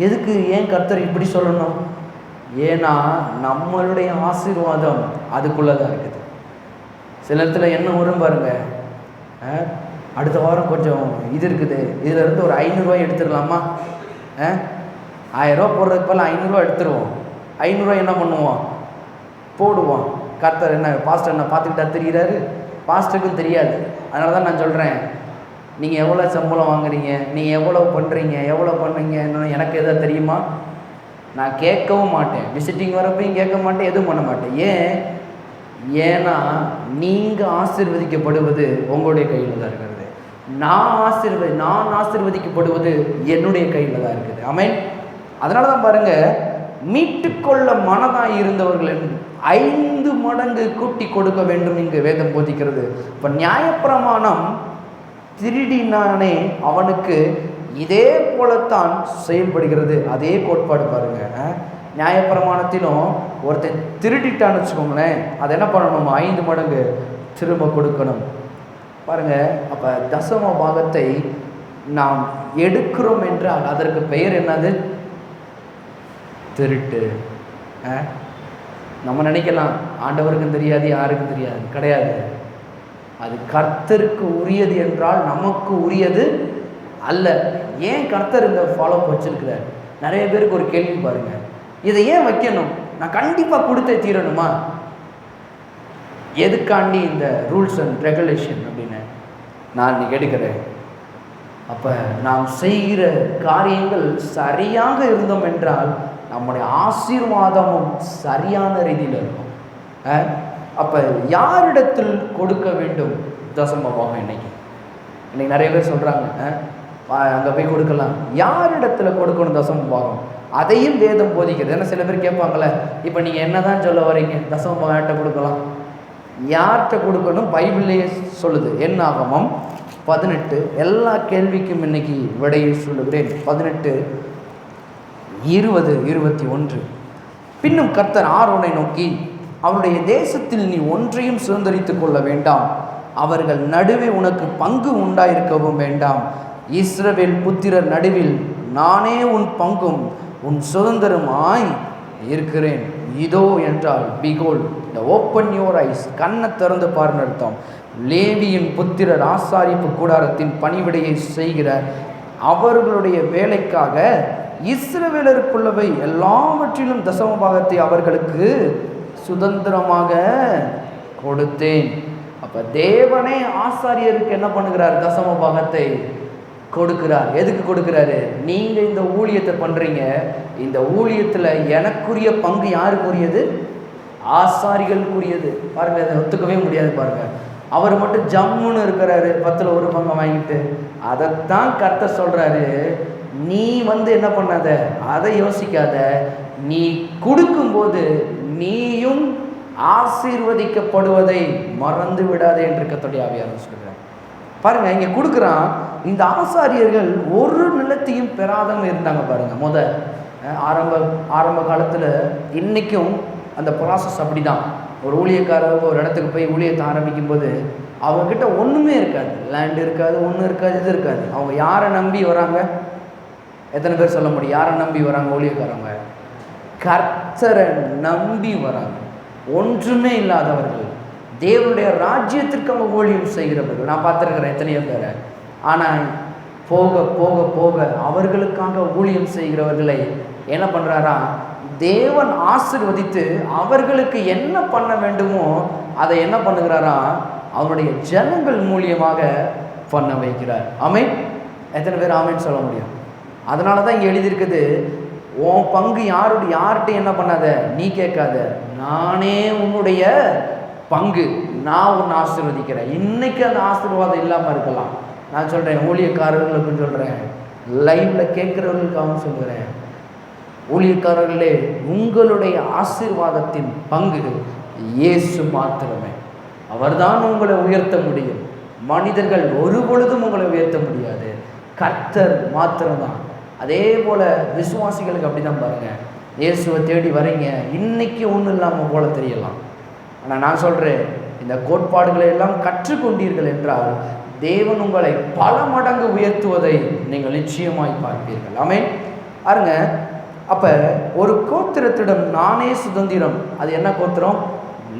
எதுக்கு? ஏன் கர்த்தர் இப்படி சொல்லணும்? ஏன்னா நம்மளுடைய ஆசீர்வாதம் அதுக்குள்ளதான் இருக்குது. சில இடத்துல என்ன வரும் பாருங்க, அடுத்த வாரம் கொஞ்சம் இது இருக்குது, இதுல இருந்து ஒரு 500 ரூபாய் எடுத்துடலாமா? 1000 ரூபா போடுறதுக்கு போல 500 ரூபா எடுத்துருவோம். 500 ரூபாய் என்ன பண்ணுவோம்? போடுவோம். கர்த்தர் என்ன, பாஸ்டர் என்ன பார்த்துக்கிட்டா தெரிகிறாரு? பாஸ்டருக்கும் தெரியாது. அதனால தான் நான் சொல்கிறேன், நீங்கள் எவ்வளோ சம்பளம் வாங்குறீங்க, நீங்கள் எவ்வளோ பண்ணுறீங்க, என்னன்னு எனக்கு எதாவது தெரியுமா? நான் கேட்கவும் மாட்டேன். விசிட்டிங் வரப்பையும் கேட்க மாட்டேன், எதுவும் பண்ண மாட்டேன். ஏன்னா நீங்கள் ஆசீர்வதிக்கப்படுவது உங்களுடைய கையில் தான் இருக்கிறது. நான் ஆசீர்வதிக்கப்படுவது என்னுடைய கையில் தான் இருக்குது. ஆமென். அதனால தான் பாருங்க, மீட்டுக்கொள்ள மனதாக இருந்தவர்கள் 5 மடங்கு கூட்டி கொடுக்க வேண்டும் இங்கு வேதம் போதிக்கிறது. இப்போ நியாயப்பிரமாணம் திருடினானே அவனுக்கு இதே போலத்தான் செயல்படுகிறது. அதே கோட்பாடு பாருங்க. நியாயப்பிரமாணத்திலும் ஒருத்தன் திருடிட்டான்னு வச்சுக்கோங்களேன், அதை என்ன பண்ணணும்? 5 மடங்கு திரும்ப கொடுக்கணும். பாருங்க, அப்போ தசம பாகத்தை நாம் எடுக்கிறோம் என்றால் அதற்கு பெயர் என்னது? திருட்டு. நம்ம நினைக்கலாம் ஆண்டவருக்கும் தெரியாது, யாருக்கும் தெரியாது. கிடையாது. அது கர்த்தருக்கு உரியது என்றால் நமக்கு உரியது அல்ல. ஏன் கர்த்தர் இந்த ஃபாலோ வச்சிருக்கிறார்? நிறைய பேருக்கு ஒரு கேள்வி பாருங்க, இதை ஏன் வைக்கணும்? நான் கண்டிப்பாக கொடுத்தே தீரணுமா? எதுக்காண்டி இந்த ரூல்ஸ் அண்ட் ரெகுலேஷன் அப்படின்னு நான் இன்னைக்கு எடுக்கிறேன். அப்போ நாம் செய்கிற காரியங்கள் சரியாக இருந்தோம் என்றால் நம்முடைய ஆசீர்வாதமும் சரியான ரீதியில் இருக்கும். அப்போ யாரிடத்தில் கொடுக்க வேண்டும் தசமபாகம்? இன்னைக்கு நிறைய பேர் சொல்கிறாங்க, அங்கே போய் கொடுக்கலாம். யாரிடத்துல கொடுக்கணும் தசமபாகம்? அதையும் வேதம் போதிக்கிறது. ஏன்னா சில பேர் கேட்பாங்களே, இப்போ நீங்கள் என்ன தான் சொல்ல வரீங்க? தசமபாகம் யார்கிட்ட கொடுக்கலாம்? யார்கிட்ட கொடுக்கணும்? பைபிள்லேயே சொல்லுது. என்னாகமம் 18. எல்லா கேள்விக்கும் இன்னைக்கு விடையை சொல்லுகிறேன். 18, 20, 21. பின்னும் கர்த்தர் ஆரோனை நோக்கி, அவருடைய தேசத்தில் நீ ஒன்றையும் சுதந்தரித்துக் கொள்ள வேண்டாம், அவர்கள் நடுவே உனக்கு பங்கு உண்டாயிருக்கவும் வேண்டாம். இஸ்ரவேல் புத்திரர் நடுவில் நானே உன் பங்கும் உன் சுதந்திரமாய் இருக்கிறேன். இதோ என்றால் பிகோல், இந்த ஓப்பன் யோர் ஐஸ், கண்ணை திறந்து பாருன்னு அர்த்தம். லேவியின் புத்திரர் ஆசாரிப்பு கூடாரத்தின் பணிவிடையை செய்கிற அவர்களுடைய வேலைக்காக இஸ்ரவேலருக்குள்ளவை எல்லாவற்றிலும் தசம பாகத்தை அவர்களுக்கு சுதந்திரமாக கொடுத்தேன். அப்ப தேவனே ஆசாரியருக்கு என்ன பண்ணுகிறார்? தசம பாகத்தை கொடுக்கிறார். எதுக்கு கொடுக்கிறாரு? நீங்க இந்த ஊழியத்தை பண்றீங்க, இந்த ஊழியத்துல எனக்குரிய பங்கு யாருக்குரியது? ஆசாரிகளுக்குரியது. பாருங்க, அதை ஒத்துக்கவே முடியாது. பாருங்க, அவர் மட்டும் ஜம்முன்னு இருக்கிறாரு, 10ல் 1 பங்கை வாங்கிட்டு. அதைத்தான் கர்த்தர் சொல்றாரு, நீ என்ன பண்ணாத, அதை யோசிக்காத, நீ கொடுக்கும்போது நீயும் ஆசீர்வதிக்கப்படுவதை மறந்து விடாதே என்று கர்த்தருடைய ஆவியானவர் சொல்றார். பாருங்க, இங்க கொடுக்குறான். இந்த ஆசாரியர்கள் ஒரு நிலத்தையும் பெறாதவங்க இருந்தாங்க. பாருங்க, ஆரம்ப காலத்துல இன்னைக்கும் அந்த ப்ராசஸ் அப்படிதான். ஒரு ஊழியக்காரர் ஒரு இடத்துக்கு போய் ஊழியத்தை ஆரம்பிக்கும் போது அவங்கக்கிட்ட ஒன்றுமே இருக்காது, லேண்ட் இருக்காது, ஒன்றும் இருக்காது, இது இருக்காது. அவங்க யாரை நம்பி வராங்க? எத்தனை பேர் சொல்ல முடியும்? யாரை நம்பி வராங்க ஊழியக்காரங்க? கர்த்தரை நம்பி வராங்க. ஒன்றுமே இல்லாதவர்கள், தேவனுடைய ராஜ்யத்திற்கு அவங்க ஊழியம் செய்கிறவர்கள். நான் பார்த்துருக்கிறேன் எத்தனையோ பேரை. ஆனால் போக போக போக அவர்களுக்காக ஊழியம் செய்கிறவர்களை என்ன பண்ணுறாரா? தேவன் ஆசீர்வதித்து அவர்களுக்கு என்ன பண்ண வேண்டுமோ அதை என்ன பண்ணுகிறாரா? அவருடைய ஜனங்கள் மூலியமாக பண்ண வைக்கிறார். ஆமென். எத்தனை பேர் ஆமென் சொல்ல முடியும்? அதனால தான் இங்கே எழுதியிருக்குது, உன் பங்கு யார்கிட்ட என்ன பண்ணாத, நீ கேட்காத, நானே உன்னுடைய பங்கு, நான் உன்னை ஆசீர்வதிக்கிறேன். இன்னைக்கு அந்த ஆசீர்வாதம் இல்லாமல் இருக்கலாம். நான் சொல்கிறேன், ஊழியக்காரர்களுக்கும் சொல்கிறேன், லைவ்ல கேட்குறவர்களுக்காகவும் சொல்கிறேன், ஊழியக்காரர்களே, உங்களுடைய ஆசீர்வாதத்தின் பங்கு இயேசு மாத்திரமே. அவர்தான் உங்களை உயர்த்த முடியும். மனிதர்கள் ஒரு பொழுதும் உங்களை உயர்த்த முடியாது, கர்த்தர் மாத்திரம்தான். அதே போல விசுவாசிகளுக்கு அப்படிதான். பாருங்க, இயேசுவை தேடி வரீங்க, இன்னைக்கு ஒன்றும் இல்லாமல் போல தெரியலாம். ஆனால் நான் சொல்கிறேன், இந்த கோட்பாடுகளை எல்லாம் கற்றுக்கொண்டீர்கள் என்றால் தேவன் உங்களை பல மடங்கு உயர்த்துவதை நீங்கள் நிச்சயமாய் பார்ப்பீர்கள். ஆமென். பாருங்க, அப்போ ஒரு கோத்திரத்திடம் நானே சுதந்திரம். அது என்ன கோத்திரம்?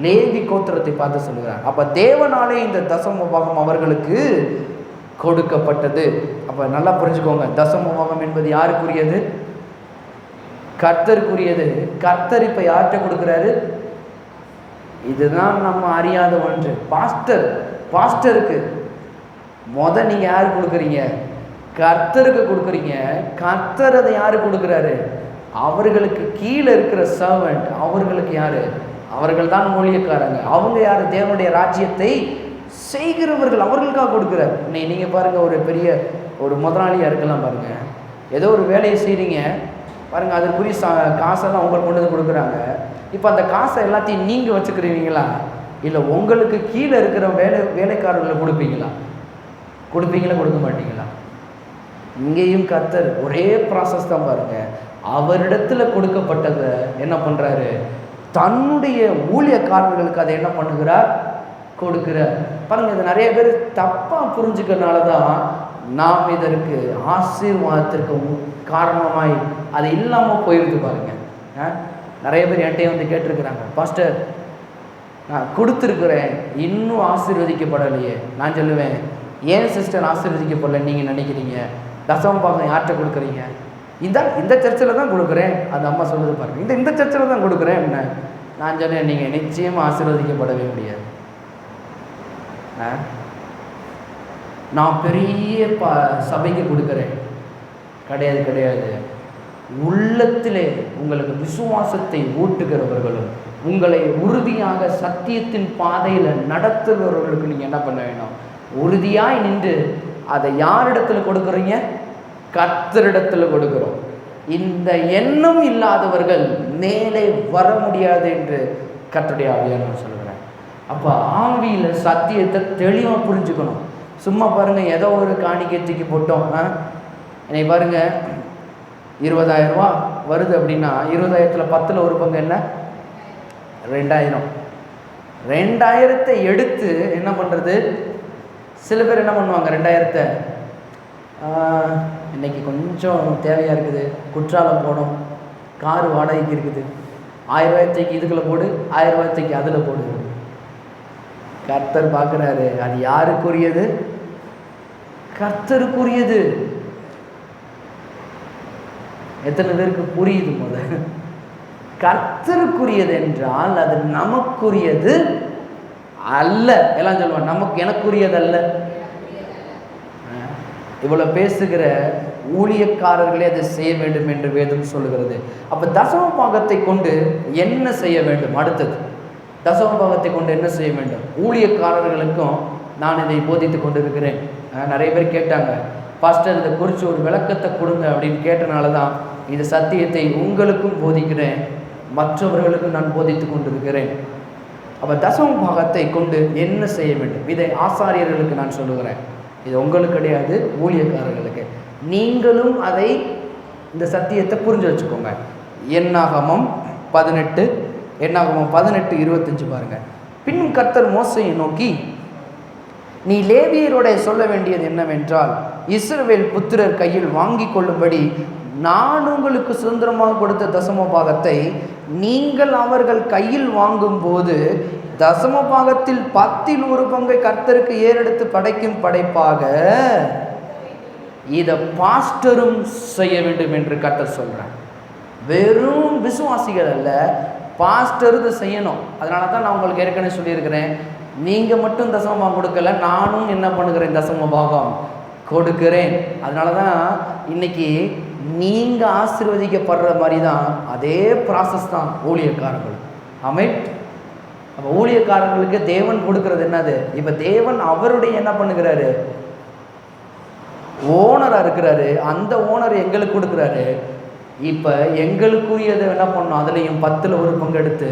லேவி கோத்திரத்தை பார்த்து சொல்லுகிறார். அப்போ தேவனாலே இந்த தசம பாகம் அவர்களுக்கு கொடுக்கப்பட்டது. அப்போ நல்லா புரிஞ்சுக்கோங்க, தசம பாகம் என்பது யாருக்குரியது? கர்த்தருக்குரியது. கர்த்தர் இப்போ யார்கிட்ட கொடுக்குறாரு? இதுதான் நம்ம அறியாத ஒன்று. பாஸ்டருக்கு நீங்கள் யாரு கொடுக்குறீங்க? கர்த்தருக்கு கொடுக்குறீங்க. கர்த்தர் அதை யாரு கொடுக்குறாரு? அவர்களுக்கு கீழே இருக்கிற சர்வெண்ட், அவர்களுக்கு யாரு? அவர்கள் தான் ஊழியக்காரங்க. அவங்க யாரு? தேவனுடைய ராஜ்யத்தை செய்கிறவர்கள், அவர்களுக்காக கொடுக்குறார். நீங்கள் பாருங்கள், ஒரு பெரிய ஒரு முதலாளியாக இருக்கலாம் பாருங்க, ஏதோ ஒரு வேலையை செய்கிறீங்க பாருங்க, அதற்குரிய காசெல்லாம் உங்களுக்கு கொண்டு வந்து கொடுக்குறாங்க. இப்போ அந்த காசை எல்லாத்தையும் நீங்கள் வச்சுக்கிறீங்களா, இல்லை உங்களுக்கு கீழே இருக்கிற வேலைக்காரர்களை கொடுப்பீங்களா? கொடுக்க மாட்டீங்களா? இங்கேயும் கர்த்தர் ஒரே ப்ராசஸ் தான் பாருங்க. அவரிடத்துல கொடுக்கப்பட்டதை என்ன பண்ணுறாரு? தன்னுடைய ஊழியக்காரர்களுக்கு அதை என்ன பண்ணுகிறார்? கொடுக்கிறார். பாருங்க, இது நிறைய பேர் தப்பாக புரிஞ்சுக்கிறதுனால தான் நாம் இதற்கு ஆசீர்வாதத்திற்கு காரணமாய் அது இல்லாமல் போயிருக்கு. பாருங்க, நிறைய பேர் என்கிட்ட கேட்டிருக்கிறாங்க, பாஸ்டர் நான் கொடுத்துருக்குறேன், இன்னும் ஆசீர்வதிக்கப்படலையே. நான் சொல்லுவேன், ஏன் சிஸ்டர் ஆசீர்வதிக்கப்படலை நீங்கள் நினைக்கிறீங்க? தசம பாகம் யார்கிட்ட கொடுக்குறீங்க? இந்த சர்ச்சில் தான் கொடுக்குறேன். அந்த அம்மா சொல்லுது பாருங்க, இந்த சர்ச்சில் தான் கொடுக்குறேன். என்ன நான் சொன்னேன், நீங்கள் நிச்சயமாக ஆசீர்வதிக்கப்படவே முடியாது. நான் பெரிய சபைக்கு கொடுக்குறேன், கிடையாது. உள்ளத்திலே உங்களுக்கு விசுவாசத்தை ஊட்டுகிறவர்களும் உங்களை உறுதியாக சத்தியத்தின் பாதையில் நடத்துகிறவர்களுக்கு நீங்கள் என்ன பண்ண வேணும்? உறுதியாய் நின்று அதை யாரிடத்துல கொடுக்குறீங்க? கர்த்தரிடத்தில் கொடுக்கிறோம். இந்த எண்ணம் இல்லாதவர்கள் மேலே வர முடியாது என்று கர்த்தருடைய ஆவியானவர் சொல்கிறேன். அப்போ ஆவியில் சத்தியத்தை தெளிவாக புரிஞ்சுக்கணும். சும்மா பாருங்கள், ஏதோ ஒரு காணிக்கை தூக்கி போட்டோம். இன்னைக்கு பாருங்கள், 20,000 ரூபா வருது அப்படின்னா 20,000ல் 10ல் 1 பங்கு என்ன? 2,000. 2,000 எடுத்து என்ன பண்ணுறது? சில பேர் என்ன பண்ணுவாங்க, 2,000 இன்றைக்கி கொஞ்சம் தேவையாக இருக்குது, குற்றாலம் போனோம், கார் வாடகைக்கு இருக்குது, 1000 ரூபாய்க்கு இதுக்குள்ளே போடு, 1000 ரூபாய்க்கு அதில் போடு. கர்த்தர் பார்க்குறாரு, அது யாருக்குரியது? கர்த்தருக்குரியது. எத்தனை பேருக்கு புரியுது? முதல் கர்த்தருக்குரியது என்றால் அது நமக்குரியது அல்ல. எல்லாம் சொல்லுவாங்க, நமக்கு எனக்குரியது அல்ல. இவ்வளவு பேசுகிற ஊழியக்காரர்களே அதை செய்ய வேண்டும் என்று வேதம் சொல்லுகிறது. அப்ப தசம பாகத்தை கொண்டு என்ன செய்ய வேண்டும்? அடுத்தது தசம பாகத்தை கொண்டு என்ன செய்ய வேண்டும்? ஊழியக்காரர்களுக்கும் நான் இதை போதித்து கொண்டிருக்கிறேன். நிறைய பேர் கேட்டாங்க, பாஸ்டர் இதை குறித்து ஒரு விளக்கத்தை கொடுங்க அப்படின்னு கேட்டனால தான் இந்த சத்தியத்தை உங்களுக்கும் போதிக்கிறேன், மற்றவர்களுக்கும் நான் போதித்து கொண்டிருக்கிறேன். அப்போ தசம பாகத்தை கொண்டு என்ன செய்ய வேண்டும்? இதை ஆசாரியர்களுக்கு நான் சொல்லுகிறேன், இது உங்களுக்கு கிடையாது, ஊழியக்காரர்களுக்கு. நீங்களும் அதை இந்த சத்தியத்தை புரிஞ்சு வச்சுக்கோங்க. என்னாகமம் 18:25 பாருங்க. பின்னும் கர்த்தர் மோசையை நோக்கி, நீ லேவியரோட சொல்ல வேண்டியது என்னவென்றால், இஸ்ரவேல் புத்திரர் கையில் வாங்கி கொள்ளும்படி நான் உங்களுக்கு சுதந்திரமாக கொடுத்த தசம பாகத்தை நீங்கள் அவர்கள் கையில் வாங்கும் போது தசம பாகத்தில் 1/10 கர்த்தருக்கு ஏறெடுத்து படைக்கும் படைப்பாக இதை பாஸ்டரும் செய்ய வேண்டும் என்று கர்த்தர் சொல்றார். வெறும் விசுவாசிகள் அல்ல, பாஸ்டர் இதை செய்யணும். அதனால தான் நான் உங்களுக்கு ஏற்கனவே சொல்லியிருக்கிறேன், நீங்கள் மட்டும் தசம பாகம் கொடுக்கல, நானும் என்ன பண்ணுகிறேன்? தசம பாகம் கொடுக்கிறேன். அதனால தான் இன்னைக்கு நீங்கள் ஆசீர்வதிக்கப்படுற மாதிரி தான் அதே ப்ராசஸ் தான் ஊழியக்காரர்கள். ஆமென். அப்போ ஊழியக்காரர்களுக்கு தேவன் கொடுக்கறது என்னது? இப்போ தேவன் அவருடைய என்ன பண்ணுகிறாரு? ஓனராக இருக்கிறாரு. அந்த ஓனர் எங்களுக்கு கொடுக்குறாரு. இப்போ எங்களுக்குரியதை என்ன பண்ணணும்? அதுலேயும் 10% எடுத்து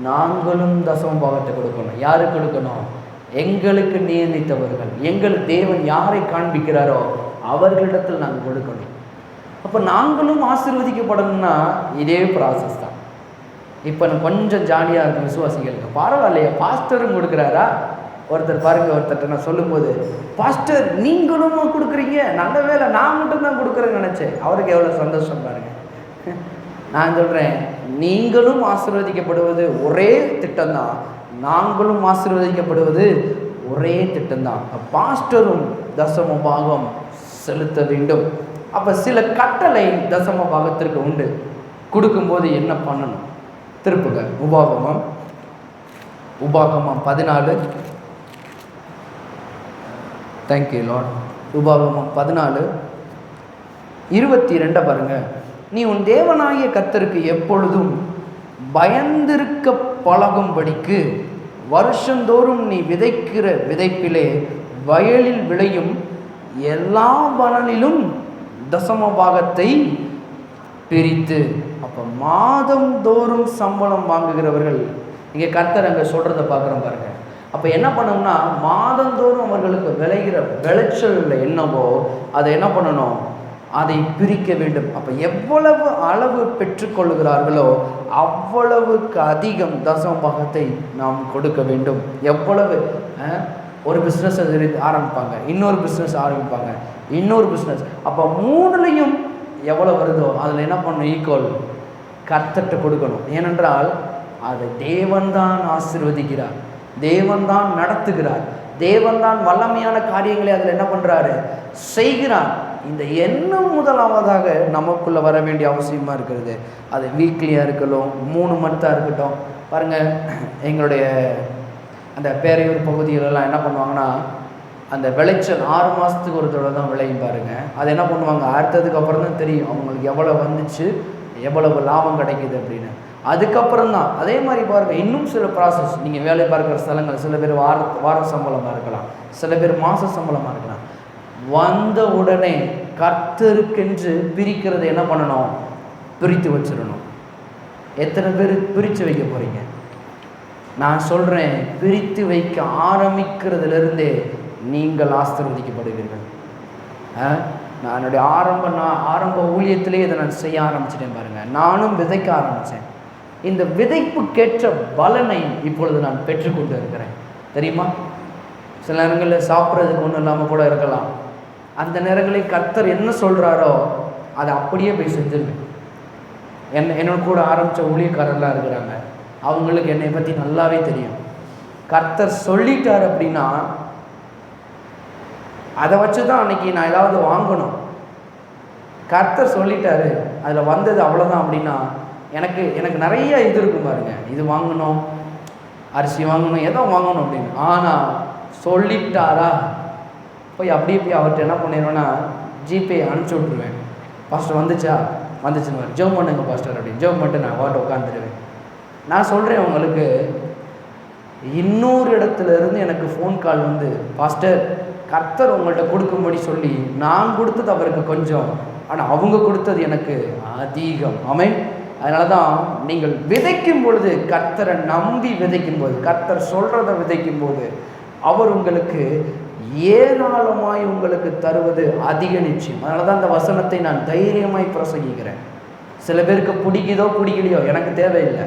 நாங்களும் தசம பாகத்தை கொடுக்கணும். யாருக்கு கொடுக்கணும்? எங்களுக்கு நியமித்தவர்கள், எங்களுக்கு தேவன் யாரை காண்பிக்கிறாரோ அவர்களிடத்தில் நாங்கள் கொடுக்கணும். அப்போ நாங்களும் ஆசீர்வதிக்கப்படணும்னா இதே ப்ராசஸ் தான். இப்போ கொஞ்சம் ஜாலியாக இருக்கும் விசுவாசிகளுக்கு. பரவாயில்லையா, பாஸ்டரும் கொடுக்குறாரா? ஒருத்தர் பாருங்க, ஒருத்தர் நான் சொல்லும்போது, பாஸ்டர் நீங்களும் கொடுக்குறீங்க, நல்ல வேலை, நான் மட்டும்தான் கொடுக்குறேன்னு நினச்சேன். அவருக்கு எவ்வளோ சந்தோஷம் பாருங்க. நான் சொல்கிறேன், நீங்களும் ஆசீர்வதிக்கப்படுவது ஒரே திட்டம்தான், நாங்களும் ஆசீர்வதிக்கப்படுவது ஒரே திட்டம்தான். பாஸ்டரும் தசம பாகம் செலுத்த வேண்டும். அப்போ சில கட்டளை தசம பாகத்திற்கு உண்டு. கொடுக்கும்போது என்ன பண்ணணும்? திருப்புக உபாகமம் 14. Thank you Lord. உபாகமம் 14:22 பாருங்க. நீ உன் தேவனாகிய கர்த்தருக்கு எப்பொழுதும் பயந்திருக்க பழகும்படிக்கு வருஷந்தோறும் நீ விதைக்கிற விதைப்பிலே வயலில் விளையும் எல்லா பலனிலும் தசம பாகத்தை பிரித்து. அப்போ மாதந்தோறும் சம்பளம் வாங்குகிறவர்கள், இங்கே கர்த்தர் அங்கே சொல்கிறத பார்க்குறோம் பாருங்க. அப்போ என்ன பண்ணணும்னா, மாதந்தோறும் அவர்களுக்கு விளைகிற விளைச்சல் என்னவோ அதை என்ன பண்ணணும்? அதை பிரிக்க வேண்டும். அப்போ எவ்வளவு அளவு பெற்றுக்கொள்கிறார்களோ அவ்வளவுக்கு அதிகம் தசம பாகத்தை நாம் கொடுக்க வேண்டும். எவ்வளவு ஒரு பிஸ்னஸ் ஆரம்பிப்பாங்க, இன்னொரு பிஸ்னஸ் ஆரம்பிப்பாங்க, இன்னொரு பிஸ்னஸ். அப்போ 3லையும் எவ்வளோ வருதோ அதில் என்ன பண்ணணும்? ஈக்குவல் கர்த்தர்கிட்ட கொடுக்கணும். ஏனென்றால் அதை தேவன்தான் ஆசீர்வதிக்கிறார், தேவன்தான் நடத்துகிறார், தேவன்தான் வல்லமையான காரியங்களை அதில் என்ன பண்ணுறாரு? செய்கிறார். இந்த எண்ணம் முதலாவதாக நமக்குள்ளே வர வேண்டிய அவசியமாக இருக்கிறது. அது வீக்லியாக இருக்கட்டும், 3 மந்த்தாக இருக்கட்டும். பாருங்கள், எங்களுடைய அந்த பேரையூர் பகுதிகளெல்லாம் என்ன பண்ணுவாங்கன்னா, அந்த விளைச்சல் 6 மாதத்துக்கு ஒரு தடவை தான் விளையும் பாருங்கள். அது என்ன பண்ணுவாங்க? அடுத்ததுக்கு அப்புறம் தான் தெரியும் அவங்களுக்கு எவ்வளோ வந்துச்சு, எவ்வளவு லாபம் கிடைக்கிது அப்படின்னு. அதுக்கப்புறம் தான் அதே மாதிரி பாருங்கள், இன்னும் சில ப்ராசஸ். நீங்கள் வேலை பார்க்குற ஸ்தலங்கள், சில பேர் வார சம்பளமாக இருக்கலாம், சில பேர் மாத சம்பளமாக இருக்கலாம். வந்த உடனே கர்த்தருக்கென்று பிரிக்கிறது என்ன பண்ணணும்? பிரித்து வச்சிடணும். எத்தனை பேர் பிரித்து வைக்க போகிறீங்க? நான் சொல்கிறேன், பிரித்து வைக்க ஆரம்பிக்கிறதுலேருந்தே நீங்கள் ஆசீர்வதிக்கப்படுவீர்கள். நான் என்னுடைய ஆரம்ப ஊழியத்திலே இதை நான் செய்ய ஆரம்பிச்சிட்டேன் பாருங்கள். நானும் விதைக்க ஆரம்பித்தேன். இந்த விதைப்புக்கேற்ற பலனை இப்பொழுது நான் பெற்றுக்கொண்டு இருக்கிறேன். தெரியுமா? சில நேரங்களில் சாப்பிட்றதுக்கு ஒன்றும் இல்லாமல் கூட இருக்கலாம். அந்த நேரங்களில் கர்த்தர் என்ன சொல்கிறாரோ அதை அப்படியே போய் செஞ்சிருவேன். என்னோட கூட ஆரம்பித்த ஊழியக்காரர்களாக இருக்கிறாங்க, அவங்களுக்கு என்னை பற்றி நல்லாவே தெரியும். கர்த்தர் சொல்லிட்டார் அப்படின்னா அதை வச்சு தான் அன்றைக்கி நான் ஏதாவது வாங்கணும். கர்த்தர் சொல்லிட்டாரு, அதில் வந்தது அவ்வளோதான் அப்படின்னா எனக்கு நிறைய இது இருக்கும் பாருங்க, இது வாங்கணும், அரிசி வாங்கணும், ஏதோ வாங்கணும் அப்படின்னு. ஆனால் சொல்லிட்டாரா போய் அப்படியே போய் அவர்கிட்ட என்ன பண்ணிடுவேன்னா ஜிபே அனுப்பிச்சி விட்ருவேன். பாஸ்டர் வந்துச்சுன்னு ஜெபம் பண்ணுங்க பாஸ்டர் அப்படின்னு ஜெபம் பண்ணிட்டு நான் வாட்ட உட்காந்துருவேன். நான் சொல்கிறேன் உங்களுக்கு, இன்னொரு இடத்துல இருந்து எனக்கு ஃபோன் கால் வந்து, பாஸ்டர் கர்த்தர் உங்கள்கிட்ட கொடுக்கும்படி சொல்லி நான் கொடுத்தது அவருக்கு கொஞ்சம், ஆனால் அவங்க கொடுத்தது எனக்கு அதிகம். ஆமென். அதனால தான் நீங்கள் விதைக்கும் பொழுது கர்த்தரை நம்பி விதைக்கும் போது, கர்த்தர் சொல்கிறத விதைக்கும் போது அவர் உங்களுக்கு ஏராளமாய் உங்களுக்கு தருவது அதிக நிச்சயம். அதனால தான் அந்த வசனத்தை நான் தைரியமாய் பிரசங்கிக்கிறேன். சில பேருக்கு பிடிக்குதோ பிடிக்கலையோ எனக்கு தேவையில்லை.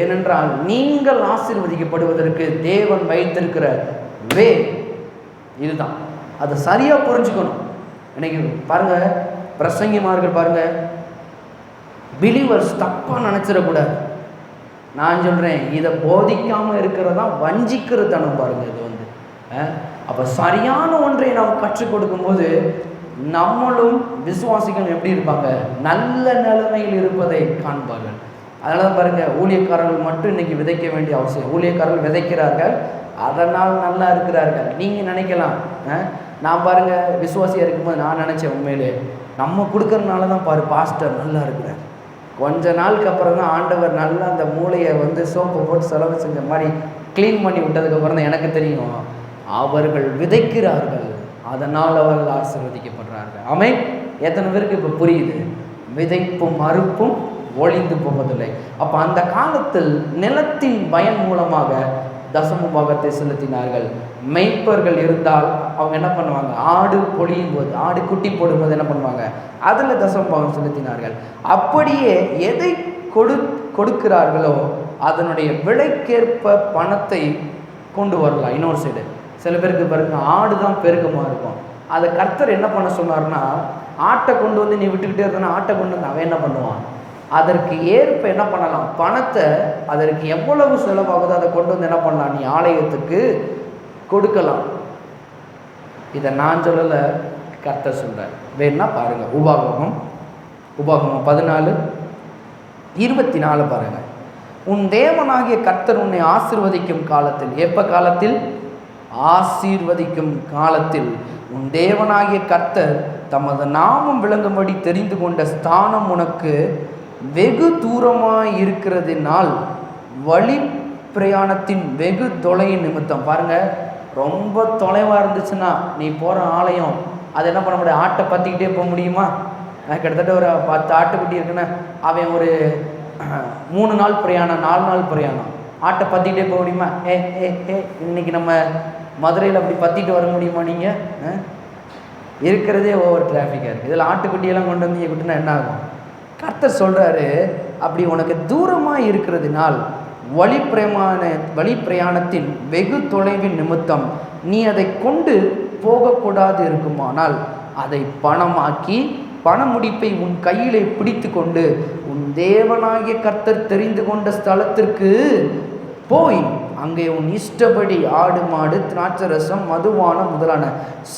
ஏனென்றால் நீங்கள் ஆசீர்வதிக்கப்படுவதற்கு தேவன் வைத்திருக்கிற வே இதுதான். அதை சரியாக புரிஞ்சுக்கணும். இன்னைக்கு பாருங்க, பிரசங்கிமார்கள் பாருங்க, பிலீவர்ஸ் தப்பாக நினச்சிடக்கூடாது. நான் சொல்கிறேன், இதை போதிக்காமல் இருக்கிறதா வஞ்சிக்கிறதனம் பாருங்க. இது வந்து அப்போ சரியான ஒன்றை நாம் கற்றுக் கொடுக்கும்போது நம்மளும் விசுவாசிகள் எப்படி இருப்பாங்க, நல்ல நிலைமையில் இருப்பதை காண்பார்கள். அதனால தான் பாருங்கள், ஊழியக்காரர்கள் மட்டும் இன்றைக்கி விதைக்க வேண்டிய அவசியம். ஊழியக்காரர்கள் விதைக்கிறார்கள், அதனால் நல்லா இருக்கிறார்கள். நீங்கள் நினைக்கலாம், நான் பாருங்கள் விசுவாசியாக இருக்கும்போது நான் நினச்சேன், உண்மையிலே நம்ம கொடுக்கறதுனால தான் பாரு பாஸ்டர் நல்லா இருக்கிறார். கொஞ்ச நாளுக்கு அப்புறம் தான் ஆண்டவர் நல்லா அந்த மூளையை வந்து சோப்பை போட்டு செலவு செஞ்ச மாதிரி க்ளீன் பண்ணி விட்டதுக்கப்புறம் தான் எனக்கு தெரியும், அவர்கள் விதைக்கிறார்கள், அதனால் அவர்கள் ஆசீர்வதிக்கப்படுறார்கள். ஆமென். எத்தனை பேருக்கு இப்போ புரியுது? விதைப்பும் அறுப்பும் ஒளிந்து போவதில்லை. அப்போ அந்த காலத்தில் நிலத்தின் பயன் மூலமாக தசம பாகத்தை செலுத்தினார்கள். மெய்ப்பர்கள் இருந்தால் அவங்க என்ன பண்ணுவாங்க, ஆடு பொழியும் போது, ஆடு குட்டி போடும்போது என்ன பண்ணுவாங்க, அதில் தசம பாகம் செலுத்தினார்கள். அப்படியே எதை கொடுக்கிறார்களோ அதனுடைய விலைக்கேற்ப பணத்தை கொண்டு வரலாம். இன்னொரு சைடு சில பேருக்கு பாருங்க, ஆடு தான் பெருக்கமாக இருக்கும். அதை கர்த்தர் என்ன பண்ண சொன்னார்னா, ஆட்டை கொண்டு வந்து நீ விட்டுக்கிட்டே இருந்தா ஆட்டை கொண்டு வந்து அவன் என்ன பண்ணுவான், அதற்கு ஏற்ப என்ன பண்ணலாம், பணத்தை அதற்கு எவ்வளவு செலவாகுதோ அதை கொண்டு வந்து என்ன பண்ணலாம், நீ ஆலயத்துக்கு கொடுக்கலாம். இதை நான் சொல்லலை, கர்த்தர் சொல்கிறார். வேணா பாருங்கள், உபாகமம் 14:24 பாருங்கள். உன் தேவனாகிய கர்த்தர் உன்னை ஆசீர்வதிக்கும் காலத்தில், எப்போ காலத்தில், ஆசீர்வதிக்கும் காலத்தில் உன் தேவனாகிய கர்த்தர் தமது நாமம் விளங்கும்படி தெரிந்து கொண்ட ஸ்தானம் உனக்கு வெகு தூரமாய் இருக்கிறதினால் வழி பிரயாணத்தின் வெகு தொலையின் நிமித்தம். பாருங்கள், ரொம்ப தொலைவாக இருந்துச்சுன்னா நீ போகிற ஆலயம் அது என்ன பண்ண முடியாது, ஆட்டை பற்றிக்கிட்டே போக முடியுமா? கிட்டத்தட்ட ஒரு 10 ஆட்டுக்குட்டி இருக்குன்னா அவன் ஒரு 3 நாள் பிரயாணம், 4 நாள் பிரயாணம், ஆட்டை பற்றிக்கிட்டே போக முடியுமா? இன்னைக்கு நம்ம மதுரையில் அப்படி பற்றிட்டு வர முடியுமா? நீங்கள் இருக்கிறதே ஓவர் டிராஃபிக்காக இருக்குது, இதில் ஆட்டுக்குட்டியெல்லாம் கொண்டு வந்து விட்டுனா என்ன ஆகும்? கர்த்தர் சொல்கிறாரு, அப்படி உனக்கு தூரமாக இருக்கிறதுனால் வழி பிரயாணத்தின் வெகு தொலைவின் நிமித்தம் நீ அதை கொண்டு போகக்கூடாது இருக்குமானால் அதை பணமாக்கி பண முடிப்பை உன் கையிலே பிடித்து கொண்டு உன் தேவனாகிய கர்த்தர் தெரிந்து கொண்ட ஸ்தலத்திற்கு போய் அங்கே உன் இஷ்டப்படி ஆடு மாடு திராட்சரசம் மதுவான முதலான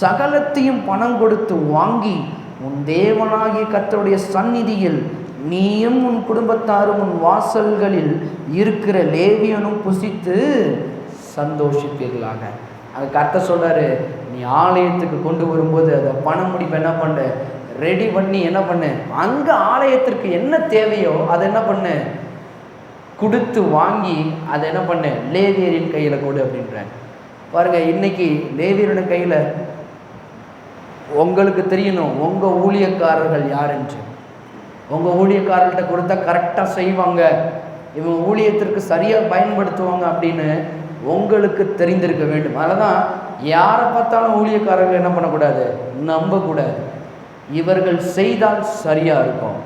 சகலத்தையும் பணம் கொடுத்து வாங்கி உன் தேவனாகிய கர்த்தருடைய சந்நிதியில் நீயும் உன் குடும்பத்தாரும் உன் வாசல்களில் இருக்கிற லேவியனும் புசித்து சந்தோஷிப்பீர்களாக. அது கர்த்தர் சொல்றாரு, நீ ஆலயத்துக்கு கொண்டு வரும்போது அதை பணம் முடிப்பு என்ன பண்ண, ரெடி பண்ணி என்ன பண்ணு, அங்கே ஆலயத்திற்கு என்ன தேவையோ அதை என்ன பண்ணு, கொடுத்து வாங்கி அதை என்ன பண்ணு, லேவியரின் கையில் கொடு அப்படின்ற. பாருங்க, இன்னைக்கு லேவியரின் கையில் உங்களுக்கு தெரியணும் உங்கள் ஊழியக்காரர்கள் யார் என்று. உங்கள் ஊழியக்காரர்கிட்ட கொடுத்தா கரெக்டாக செய்வாங்க, இவங்க ஊழியத்திற்கு சரியாக பயன்படுத்துவாங்க அப்படின்னு உங்களுக்கு தெரிந்திருக்க வேண்டும். அதனால தான் யாரை பார்த்தாலும் ஊழியக்காரர்கள் என்ன பண்ணக்கூடாது, நம்பக்கூடாது. இவர்கள் செய்தால் சரியாக இருக்கும்,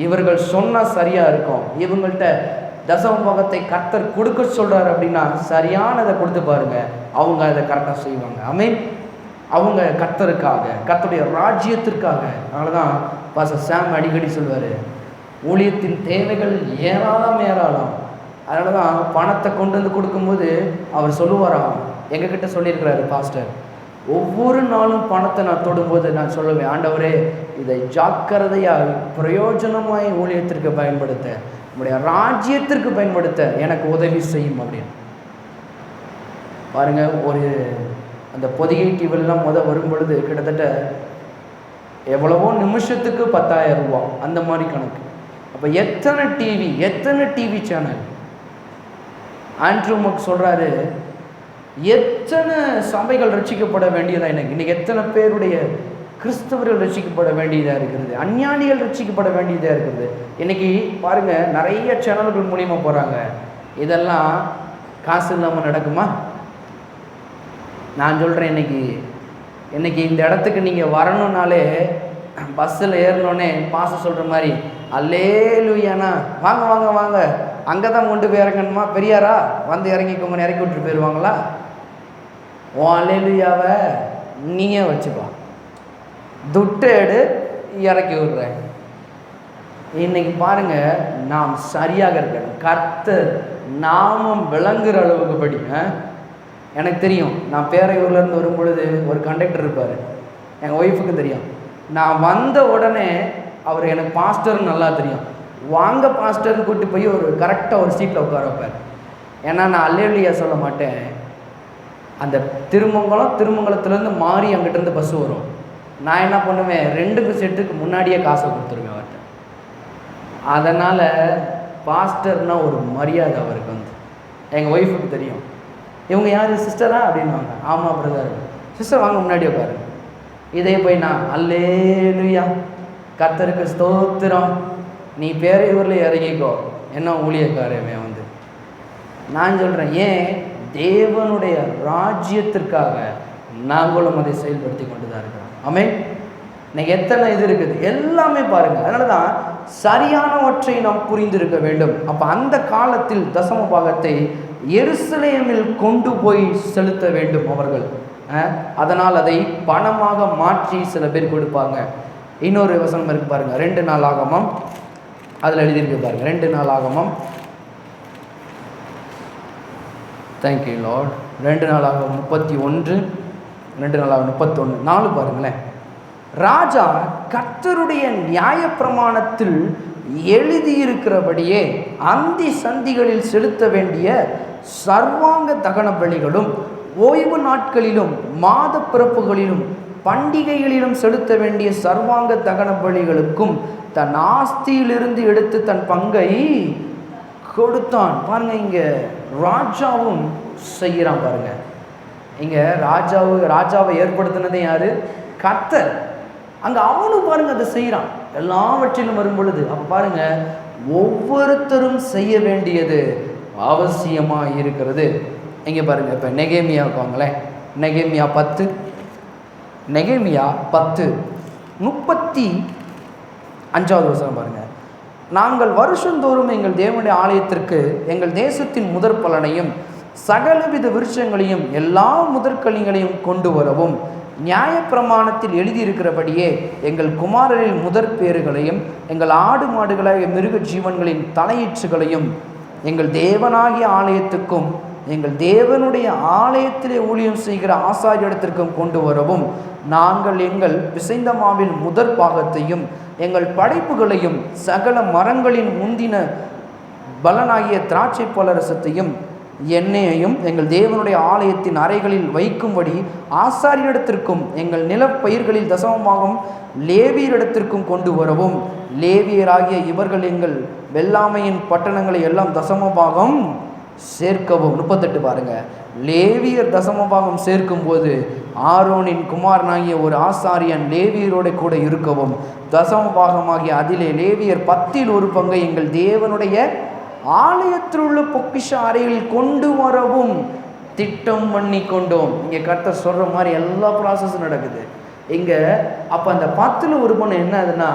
இவர்கள் சொன்னால் சரியாக இருக்கும், இவங்கள்ட்ட தசம பாகத்தை கர்த்தர் கொடுக்க சொல்கிறார் அப்படின்னா சரியானதை கொடுத்து பாருங்க, அவங்க அதை கரெக்டாக செய்வாங்க. ஆமென். அவங்க கர்த்தருக்காக, கர்த்தருடைய ராஜ்யத்திற்காக. அதனால தான் பாஸ்டர் சாம் அடிக்கடி சொல்வார், ஊழியத்தின் தேவைகள் ஏராளம். அதனால தான் பணத்தை கொண்டு வந்து கொடுக்கும்போது அவர் சொல்லுவாராம், எங்ககிட்ட சொல்லியிருக்கிறாரு பாஸ்டர், ஒவ்வொரு நாளும் பணத்தை நான் தொடும்போது நான் சொல்லுவேன், ஆண்டவரே இதை ஜாக்கிரதையாக பிரயோஜனமாய் ஊழியத்திற்கு பயன்படுத்த, நம்முடைய ராஜ்யத்திற்கு பயன்படுத்த எனக்கு உதவி செய்யும் அப்படின்னு. பாருங்கள், ஒரு அந்த பொதிகை டிவிலாம் வரும் பொழுது கிட்டத்தட்ட எவ்வளவோ நிமிஷத்துக்கு 10,000 ரூபா அந்த மாதிரி கணக்கு. அப்போ எத்தனை டிவி சேனல். ஆண்ட்ரூ மக் சொல்கிறாரு, எத்தனை சபைகள் ரட்சிக்கப்பட வேண்டியதாக எனக்கு இன்றைக்கி, எத்தனை பேருடைய கிறிஸ்தவர்கள் ரட்சிக்கப்பட வேண்டியதாக இருக்கிறது, அஞ்ஞானிகள் ரட்சிக்கப்பட வேண்டியதாக இருக்கிறது. இன்றைக்கி பாருங்கள், நிறைய சேனல்கள் மூலிமா போகிறாங்க. இதெல்லாம் காசு இல்லாமல் நடக்குமா? நான் சொல்கிறேன், இன்றைக்கி இந்த இடத்துக்கு நீங்கள் வரணுன்னாலே பஸ்ஸில் ஏறினோடனே பாச சொல்கிற மாதிரி அல்லேலூயாண்ணா வாங்க வாங்க வாங்க அங்கே தான் கொண்டு போய் இறங்கணுமா, பெரியாரா வந்து இறங்கிக்கோங்கன்னு இறக்கி விட்டுட்டு போயிடுவாங்களா? ஓ அல்லேலூயாவை நீயே வச்சுப்பா, துட்டு எடு இறக்கி விடுறேன். இன்னைக்கு பாருங்க, நாம் சரியாக இருக்கணும். கர்த்தர் நாமம் விளங்குற அளவுக்கு படி. எனக்கு தெரியும், நான் பேரையூர்லேருந்து வரும் பொழுது ஒரு கண்டக்டர் இருப்பார், எங்கள் ஒய்ஃபுக்கு தெரியும். நான் வந்த உடனே அவர் எனக்கு பாஸ்டர்னு நல்லா தெரியும். வாங்க பாஸ்டர்னு கூப்பிட்டு போய் ஒரு கரெக்டாக ஒரு சீட்டில் உட்கார வைப்பார். ஏன்னா நான் அல்லேலூயா சொல்ல மாட்டேன். அந்த திருமங்கலத்துலேருந்து மாறி அங்கிட்டிருந்து பஸ்ஸு வரும். நான் என்ன பண்ணுவேன், 2 செட்டுக்கு முன்னாடியே காசை கொடுத்துருவேன் அவர்கிட்ட. அதனால் பாஸ்டர்னால் ஒரு மரியாதை அவருக்கு வந்து. எங்கள் ஒய்ஃபுக்கு தெரியும், இவங்க யார் சிஸ்டரா அப்படின்வாங்க. ஆமாம் பிரதர். சிஸ்டர் வாங்க முன்னாடி உட்காரு. இதே போய் நான் அல்லேலூயா கர்த்தருக்கு ஸ்தோத்திரம் நீ பேரையூரில் இறங்கிக்கோ என்ன ஊழியக்காரமே வந்து. நான் சொல்கிறேன், ஏன் தேவனுடைய ராஜ்யத்திற்காக நாங்களும் அதை செயல்படுத்தி கொண்டு தான் இருக்கிறோம். ஆமென். இன்னைக்கு எத்தனை இது இருக்குது எல்லாமே பாருங்கள். அதனால தான் சரியானவற்றை நாம் புரிந்திருக்க வேண்டும். அப்போ அந்த காலத்தில் தசம பாகத்தை எருசலேமில் கொண்டு போய் செலுத்த வேண்டும் அவர்கள். அதனால் அதை பணமாக மாற்றி சில பேர் கொடுப்பாங்க. இன்னொரு வசனம் இருக்கு பாருங்க, 2 நாளாகமம், அதில் எழுதியிருக்கு பாருங்க, 2 நாளாகமம். Thank you Lord. 2 நாளாகமம் 31, 2 நாளாகமம் 31, 4 பாருங்களேன். ராஜா கர்த்தருடைய நியாயப்பிரமாணத்தில் எழுதியிருக்கிறபடியே அந்தி சந்திகளில் செலுத்த வேண்டிய சர்வாங்க தகன பலிகளும் ஓய்வு நாட்களிலும் மாத பிறப்புகளிலும் பண்டிகைகளிலும் செலுத்த வேண்டிய சர்வாங்க தகன பலிகளுக்கும் தன் ஆஸ்தியிலிருந்து எடுத்து தன் பங்கை கொடுத்தான். பாருங்க, இங்க ராஜாவும் செய்கிறான். பாருங்க, இங்க ராஜாவை ஏற்படுத்தினதே யாரு? கர்த்தர். அங்க அவனும் பாருங்க அதை செய்கிறான். எல்லாவற்றிலும் வரும் பொழுது அப்ப பாருங்க, ஒவ்வொருத்தரும் செய்ய வேண்டியது அவசியமா இருக்கிறது. இங்க பாருங்க, இப்ப நெகேமியா இருக்காங்களேன், நெகேமியா 10, நெகேமியா 10 35வது வசனம் பாருங்க. நாங்கள் வருஷந்தோறும் எங்கள் தேவனுடைய ஆலயத்திற்கு எங்கள் தேசத்தின் முதற் பலனையும் சகலவித விருட்சங்களையும் எல்லா முதற்கனிகளையும் கொண்டு வரவும் நியாயப்பிரமாணத்தில் எழுதியிருக்கிறபடியே எங்கள் குமாரரில் முதற் பேறுகளையும் எங்கள் ஆடு மாடுகளாகிய மிருக ஜீவன்களின் தலையீற்றுகளையும் எங்கள் தேவனாகிய ஆலயத்துக்கும் எங்கள் தேவனுடைய ஆலயத்திலே ஊழியம் செய்கிற ஆசாரியத்திற்கும் கொண்டு வரவும் நாங்கள் எங்கள் பிசைந்த மாவில் முதற் பாகத்தையும் எங்கள் படைப்புகளையும் சகல மரங்களின் முந்தின பலனாகிய திராட்சை பலரசத்தையும் எண்ணெயையும் எங்கள் தேவனுடைய ஆலயத்தின் அறைகளில் வைக்கும்படி ஆசாரியரிடத்திற்கும் எங்கள் நிலப்பயிர்களில் தசமமாகவும் லேவியரிடத்திற்கும் கொண்டு வரவும் லேவியராகிய இவர்கள் எங்கள் வெள்ளாமையின் பட்டணங்களை எல்லாம் தசமபாகம் சேர்க்கவும். 38 பாருங்க. லேவியர் தசமபாகம் சேர்க்கும் போது ஆரோனின் குமாரனாகிய ஒரு ஆசாரியன் லேவியரோட கூட இருக்கவும் தசமபாகமாகிய அதிலே லேவியர் 10ல் 1 பங்கை எங்கள் தேவனுடைய ஆலயத்தில் உள்ள பொக்கிஷ அறையில் கொண்டு வரவும் திட்டம் பண்ணி கொண்டோம். இங்கே கர்த்தர் சொல்கிற மாதிரி எல்லா ப்ராசஸும் நடக்குது இங்கே. அப்போ அந்த 10ல் 1 பங்கு என்ன ஆகுதுன்னா,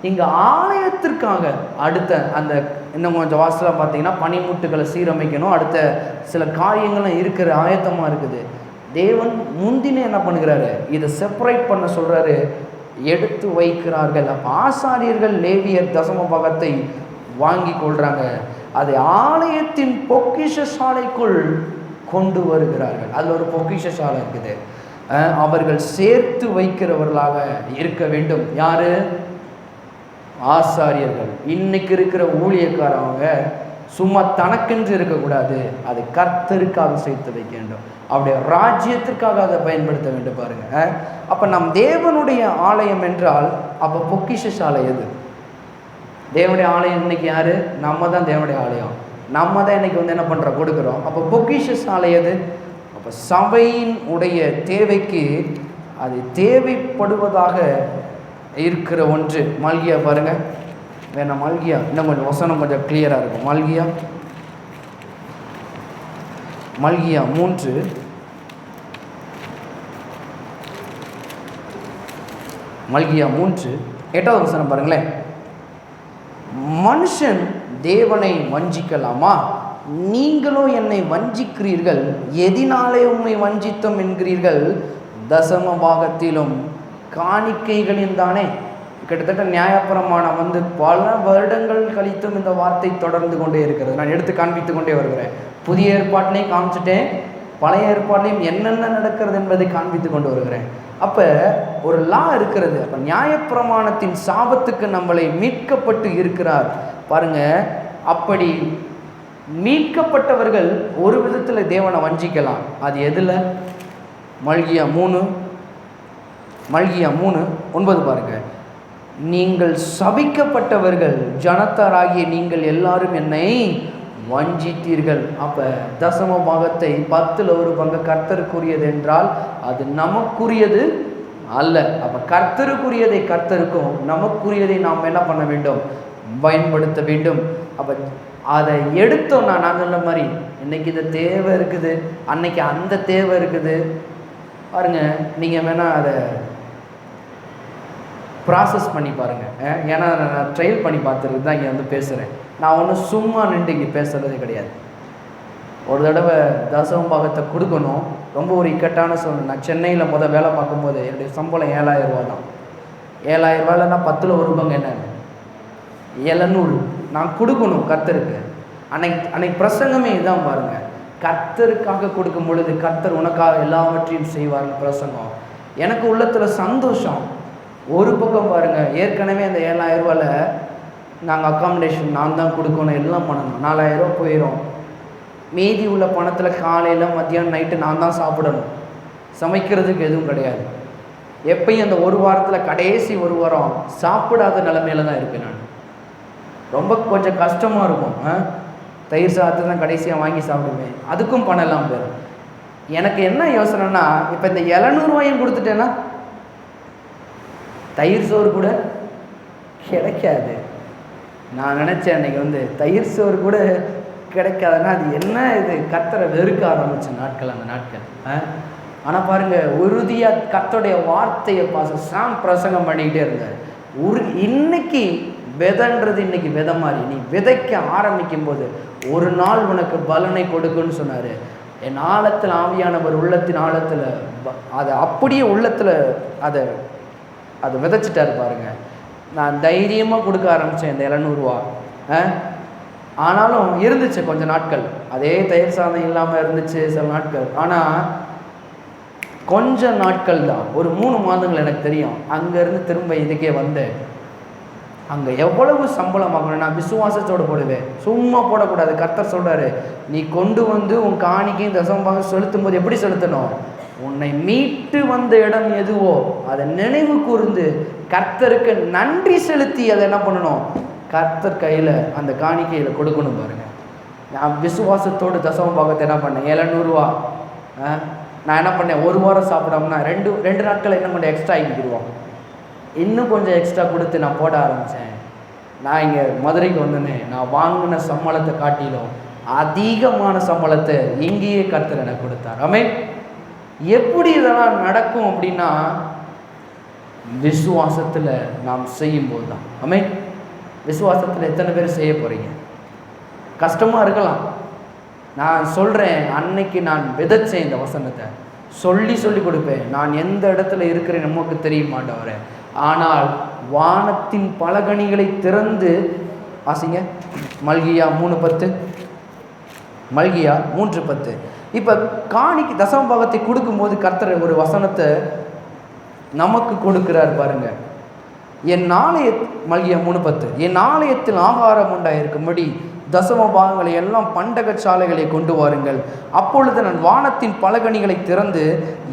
இங்கே ஆலயத்திற்காக அடுத்த அந்த இன்னும் கொஞ்சம் வாசலாக பார்த்தீங்கன்னா பனிமுட்டுகளை சீரமைக்கணும், அடுத்த சில காரியங்களும் இருக்கிற ஆயத்தமாக இருக்குது. தேவன் முந்தினே என்ன பண்ணுகிறாரு, இதை செப்பரேட் பண்ண சொல்கிறாரு, எடுத்து வைக்கிறார்கள். அப்போ ஆசாரியர்கள் லேவியர் தசம பாகத்தை வாங்கி கொள்கிறாங்க, அதை ஆலயத்தின் பொக்கிஷ சாலைக்குள் கொண்டு வருகிறார்கள். அதில் ஒரு பொக்கிஷ சாலை இருக்குது. அவர்கள் சேர்த்து வைக்கிறவர்களாக இருக்க வேண்டும். யாரு? ஆசாரியர்கள். இன்னைக்கு இருக்கிற ஊழியக்காரவங்க சும்மா தனக்கென்று இருக்கக்கூடாது, அது கர்த்தருக்காக சேர்த்து வைக்க வேண்டும், அவருடைய ராஜ்யத்திற்காக அதை பயன்படுத்த வேண்டும். பாருங்க, அப்ப நம் தேவனுடைய ஆலயம் என்றால் அப்ப பொக்கிஷ சாலை எது? தேவனுடைய ஆலயம் இன்னைக்கு யாரு? நம்ம தான் தேவனுடைய ஆலயம். நம்ம தான் இன்னைக்கு என்ன பண்றோம்? கொடுக்குறோம். அப்ப பொக்கிஷ சாலை எது? அப்ப சபையின் உடைய தேவைக்கு அது தேவைப்படுவதாக இருக்கிற ஒன்று. மல்கியா பாருங்க, வேணாம் மல்கியா இன்னும் கொஞ்சம் வசனம் கொஞ்சம் கிளியரா இருக்கும். மல்கியா 3 8வது வசனம் பாருங்களேன். மனுஷன் தேவனை வஞ்சிக்கலாமா? நீங்களோ என்னை வஞ்சிக்கிறீர்கள். எதினாலே உம்மை வஞ்சித்தோம் என்கிறீர்கள்? தசம பாகத்திலும் காணிக்கைகளின் தானே. கிட்டத்தட்ட நியாயப்பிரமாணம் பல வருடங்கள் கழித்தும் இந்த வார்த்தை தொடர்ந்து கொண்டே இருக்கிறது. நான் எடுத்து காண்பித்து கொண்டே வருகிறேன். புதிய ஏற்பாட்டிலையும் காமிச்சிட்டேன், பழைய ஏற்பாட்டிலையும் என்னென்ன நடக்கிறது என்பதை காண்பித்து கொண்டு வருகிறேன். அப்போ ஒரு லா இருக்கிறது. அப்போ நியாயப்பிரமாணத்தின் சாபத்துக்கு நம்மளை மீட்கப்பட்டு இருக்கிறார் பாருங்க. அப்படி மீட்கப்பட்டவர்கள் ஒரு விதத்தில் தேவனை வஞ்சிக்கலாம். அது எதில்? மல்கியா 3:9 பாருங்க. நீங்கள் சபிக்கப்பட்டவர்கள், ஜனத்தாராகிய நீங்கள் எல்லாரும் என்னை வஞ்சித்தீர்கள். அப்ப தசம பாகத்தை 10ல் ஒரு பங்கு கர்த்தருக்குரியது என்றால் அது நமக்குரியது அல்ல. அப்ப கர்த்தருக்குரியதை கர்த்தருக்கும், நமக்குரியதை நாம் என்ன பண்ண வேண்டும்? பயன்படுத்த வேண்டும். அப்ப அதை எடுத்தோம்னா, நான் சொன்ன மாதிரி இன்னைக்கு இந்த தேவை இருக்குது, அன்னைக்கு அந்த தேவை இருக்குது பாருங்க. நீங்க வேணா அதை ப்ராசஸ் பண்ணி பாருங்கள். ஏன்னா நான் ட்ரையல் பண்ணி பார்த்துருக்கு தான் இங்கே பேசுகிறேன். நான் ஒன்றும் சும்மா நின்று இங்கே பேசுகிறதே கிடையாது. ஒரு தடவை தசம பாகத்தை கொடுக்கணும். ரொம்ப ஒரு இக்கட்டான சூழ்நிலை. நான் சென்னையில் வேலை பார்க்கும்போது என்னுடைய சம்பளம் 7,000 ரூபா தான். 7,000 ரூபாயில்னா 10ல் ஒரு பங்கு என்ன? 700 நான் கொடுக்கணும் கர்த்தருக்கு. அன்னைக்கு பிரசங்கமே இதுதான் பாருங்கள். கர்த்தருக்காக கொடுக்கும் பொழுது கர்த்தர் உனக்காக எல்லாவற்றையும் செய்வார்னு பிரசங்கம். எனக்கு உள்ளத்தில் சந்தோஷம். ஒரு பக்கம் பாருங்கள், ஏற்கனவே அந்த 7,000 ரூபாயில் நாங்கள் அக்காமடேஷன் நான் தான் கொடுக்கணும், எல்லாம் பண்ணணும். 4,000 ரூபா போயிடும். மீதி உள்ள பணத்தில் காலையில் மத்தியானம் நைட்டு நான் தான் சாப்பிடணும். சமைக்கிறதுக்கு எதுவும் கிடையாது. எப்பயும் அந்த ஒரு வாரத்தில் கடைசி ஒரு வாரம் சாப்பிடாத நிலைமையில தான் இருப்பேன் நான். ரொம்ப கொஞ்சம் கஷ்டமாக இருக்கும். தயிர் சாதத்தை தான் கடைசியாக வாங்கி சாப்பிடுவேன். அதுக்கும் பணம் போயிடும். எனக்கு என்ன யோசனைன்னா, இப்போ இந்த 700 ரூபாயும் கொடுத்துட்டேன்னா தயிர் சோறு கூட கிடைக்காது. நான் நினச்சேன் அன்றைக்கி தயிர் சோறு கூட கிடைக்காதுன்னா அது என்ன இது? கர்த்தரை வெறுக்க ஆரம்பிச்ச நாட்கள் அந்த நாட்கள். ஆனால் பாருங்கள், உறுதியாக கர்த்தருடைய வார்த்தையை பிரசங்கம் பண்ணிக்கிட்டே இருந்தார். இன்னைக்கு விதைன்றது இன்னைக்கு விதை மாதிரி. நீ விதைக்க ஆரம்பிக்கும் போது ஒரு நாள் உனக்கு பலனை கொடுக்குன்னு சொன்னார். என் ஆழத்தில் ஆவியானவர் உள்ளத்தின் ஆழத்தில் அதை அப்படியே உள்ளத்தில் அதை விதைச்சிட்டாரு பாருங்க. நான் தைரியமாக கொடுக்க ஆரம்பித்தேன் இந்த 700 ரூபா. ஆனாலும் இருந்துச்சு கொஞ்ச நாட்கள், அதே தயிர் சாதம் இல்லாமல் இருந்துச்சு சில நாட்கள். ஆனால் கொஞ்ச நாட்கள் தான், ஒரு 3 மாதங்கள் எனக்கு தெரியும். அங்கேருந்து திரும்ப இதுக்கே வந்தேன். அங்கே எவ்வளவு சம்பளம் வாங்கணும்? நான் விசுவாசத்தோடு போடுவேன், சும்மா போடக்கூடாது. கர்த்தர் சொல்கிறாரு, நீ கொண்டு உன் காணிக்கையும் தசமபாகம் செலுத்தும் போது எப்படி செலுத்தணும்? உன்னை மீட்டு வந்த இடம் எதுவோ அதை நினைவு கூர்ந்து கர்த்தருக்கு நன்றி செலுத்தி அதை என்ன பண்ணணும்? கர்த்தர் கையில் அந்த காணிக்கையில் கொடுக்கணும் பாருங்க. நான் விசுவாசத்தோடு தசமபாகத்தை என்ன பண்ணேன்? 700 ரூபா. நான் என்ன பண்ணேன்? ஒரு வாரம் சாப்பிடாமனா ரெண்டு நாட்கள் இன்னும் கொஞ்சம் எக்ஸ்ட்ரா ஆகிக்கிடுவோம். இன்னும் கொஞ்சம் எக்ஸ்ட்ரா கொடுத்து நான் போட ஆரம்பித்தேன். நான் இங்கே மதுரைக்கு வந்தேனே, நான் வாங்கின சம்பளத்தை காட்டிலும் அதிகமான சம்பளத்தை இங்கேயே கர்த்தர் எனக்கு கொடுத்தார். ஆமென். எப்படி இதெல்லாம் நடக்கும் அப்படின்னா, விசுவாசத்தில் நாம் செய்யும்போது தான். ஆமென். விசுவாசத்தில் எத்தனை பேர் செய்ய போகிறீங்க? கஷ்டமாக இருக்கலாம். நான் சொல்கிறேன், அன்னைக்கு நான் விதைச்சேன் இந்த வசனத்தை, சொல்லி கொடுப்பேன். நான் எந்த இடத்துல இருக்கிறேன் நமக்கு தெரிய மாட்டவரே, ஆனால் வானத்தின் பலகணிகளை திறந்து வாசிங்க. மல்கியா 3:10. இப்போ காணிக்கு தசம பாகத்தை கொடுக்கும்போது கர்த்தர் ஒரு வசனத்தை நமக்கு கொடுக்கிறார் பாருங்க. என் ஆலய மல்கியா 3:10, என் ஆலயத்தில் ஆகாரம் உண்டாயிருக்கும்படி தசம பாகங்களை எல்லாம் பண்டக சாலைகளை கொண்டு வாருங்கள். அப்பொழுது நான் வானத்தின் பலகணிகளை திறந்து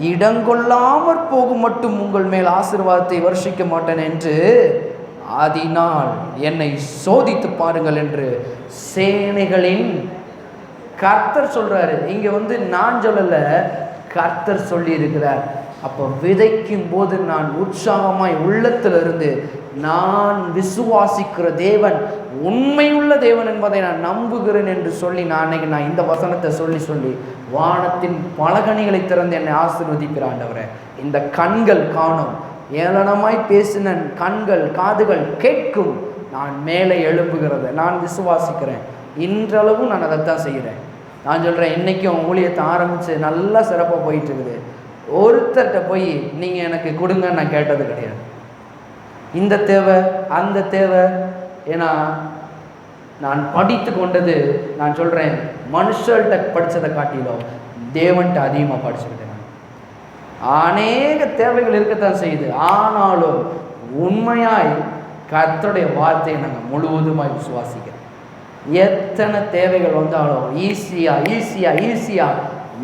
இடங்கொள்ளாமற் போகும் மட்டும் உங்கள் மேல் ஆசீர்வாதத்தை வருஷிக்க மாட்டேன் என்று அதனால் என்னை சோதித்து பாருங்கள் என்று சேனைகளின் கர்த்தர் சொல்றாரு. இங்க நான் சொல்லல, கர்த்தர் சொல்லி இருக்கிறார். அப்போ விதைக்கும் போது நான் உற்சாகமாய் உள்ளத்திலிருந்து நான் விசுவாசிக்கிற தேவன் உண்மையுள்ள தேவன் என்பதை நான் நம்புகிறேன் என்று சொல்லி நான் இந்த வசனத்தை சொல்லி வானத்தின் பலகணிகளை திறந்து என்னை ஆசீர்வதிக்கிற ஆண்டவரே, இந்த கண்கள் காணும், ஏளனமாய் பேசின கண்கள் காதுகள் கேட்கும், நான் மேலே எழும்புகிறத நான் விசுவாசிக்கிறேன். இன்றளவும் நான் அதைத்தான் செய்கிறேன். நான் சொல்கிறேன், இன்றைக்கும் ஊழியத்தை ஆரம்பித்து நல்லா சிறப்பாக போயிட்டு இருக்குது. ஒருத்தர்கிட்ட போய் நீங்கள் எனக்கு கொடுங்கன்னு நான் கேட்டது கிடையாது. இந்த தேவை அந்த தேவை, ஏன்னா நான் படித்து கொண்டது, நான் சொல்கிறேன், மனுஷர்கிட்ட படித்ததை காட்டிலும் தேவன்கிட்ட அதிகமாக படிச்சுக்கிட்டேன். அநேக தேவைகள் இருக்கத்தான் செய்யுது. ஆனாலும் உண்மையாய் கர்த்தருடைய வார்த்தையை நாங்கள் முழுவதுமாய் விசுவாசிக்கிறோம். எத்தனை தேவைகள் வந்தாலும் ஈஸியாக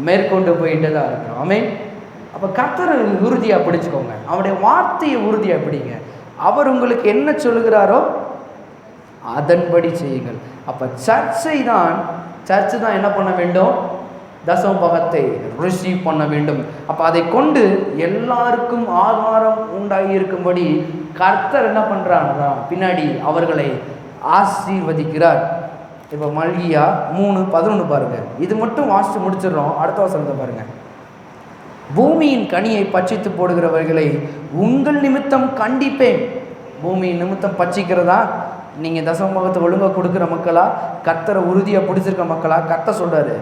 மேற்கொண்டு போயிட்டு தான் இருக்கிறோம். ஆமென். அப்போ கர்த்தரை உறுதியாக பிடிச்சுக்கோங்க, அவருடைய வார்த்தையை உறுதியாக பிடிங்க. அவர் உங்களுக்கு என்ன சொல்லுகிறாரோ அதன்படி செய்யுங்கள். அப்போ சர்ச்சு தான் என்ன பண்ண வேண்டும்? தசம பாகத்தை ரிசீவ் பண்ண வேண்டும். அப்போ அதை கொண்டு எல்லாருக்கும் ஆகாரம் உண்டாகி இருக்கும்படி கர்த்தர் என்ன பண்ணுறாங்க, பின்னாடி அவர்களை ஆசீர்வதிக்கிறார். இப்போ மல்கியா 3:11 பாருங்க. இது மட்டும் வாசித்து முடிச்சிடறோம். அடுத்த வசனத்தை பாருங்க. பூமியின் கனியை பட்சித்து போடுகிறவர்களை உங்கள் நிமித்தம் கண்டிப்பேன். பூமியின் நிமித்தம் பட்சிக்கிறதா? நீங்கள் தசம பாகத்தை ஒழுங்காக கொடுக்குற மக்களா, கர்த்தரை உறுதியாக பிடிச்சிருக்க மக்களா? கர்த்தர் சொல்கிறாரு,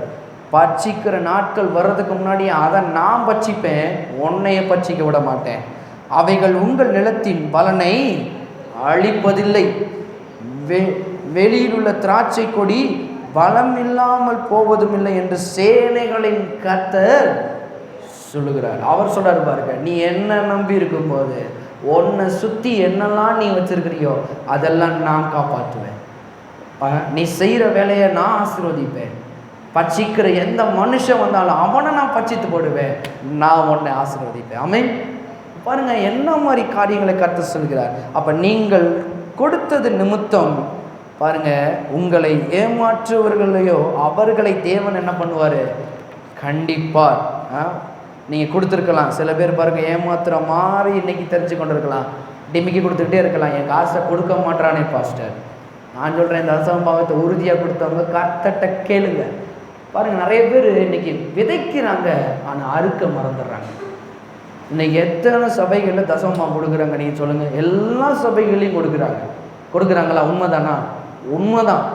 பட்சிக்கிற நாட்கள் வர்றதுக்கு முன்னாடி அதை நான் பட்சிப்பேன், உன்னைய பட்சிக்க விட மாட்டேன். அவைகள் உங்கள் நிலத்தின் பலனை அழிப்பதில்லை. வெளியில் உள்ள திராட்சை கொடி பலம் இல்லாமல் போவதும் இல்லை என்று சேனைகளின் கர்த்தர் சொல்லுகிறார். அவர் சொல்றாரு பாருங்க, நீ என்ன நம்பி இருக்கும்போது உன்னை சுற்றி என்னெல்லாம் நீ வச்சிருக்கிறியோ அதெல்லாம் நான் காப்பாற்றுவேன். நீ செய்கிற வேலையை நான் ஆசீர்வதிப்பேன். பட்சிக்கிற எந்த மனுஷன் வந்தாலும் அவனை நான் பட்சித்து போடுவேன், நான் உன்னை ஆசீர்வதிப்பேன். ஆமென். பாருங்க என்ன மாதிரி காரியங்களை கர்த்தர் சொல்கிறார். அப்போ நீங்கள் கொடுத்தது நிமித்தம் பாருங்க, உங்களை ஏமாற்றுவர்களையோ அவர்களை தேவன் என்ன பண்ணுவார்? கண்டிப்பார். நீங்கள் கொடுத்துருக்கலாம். சில பேர் பாருங்கள், ஏமாத்துற மாதிரி இன்னைக்கு தெரிஞ்சு கொண்டு இருக்கலாம், டிமிக்கி கொடுத்துக்கிட்டே இருக்கலாம், என் காசை கொடுக்க மாட்டானே பாஸ்டர். நான் சொல்கிறேன், இந்த தசம பாகத்தை உறுதியாக கொடுத்தவங்க கர்த்தர்ட்ட கேளுங்க. பாருங்கள், நிறைய பேர் இன்னைக்கு விதைக்கிறாங்க, ஆனால் அறுக்க மறந்துடுறாங்க. இன்னைக்கு எத்தனை சபைகளில் தசம பாகம் கொடுக்குறாங்க நீங்கள் சொல்லுங்கள்? எல்லா சபைகளையும் கொடுக்குறாங்களா? உண்மைதானா? உண்மைதான்.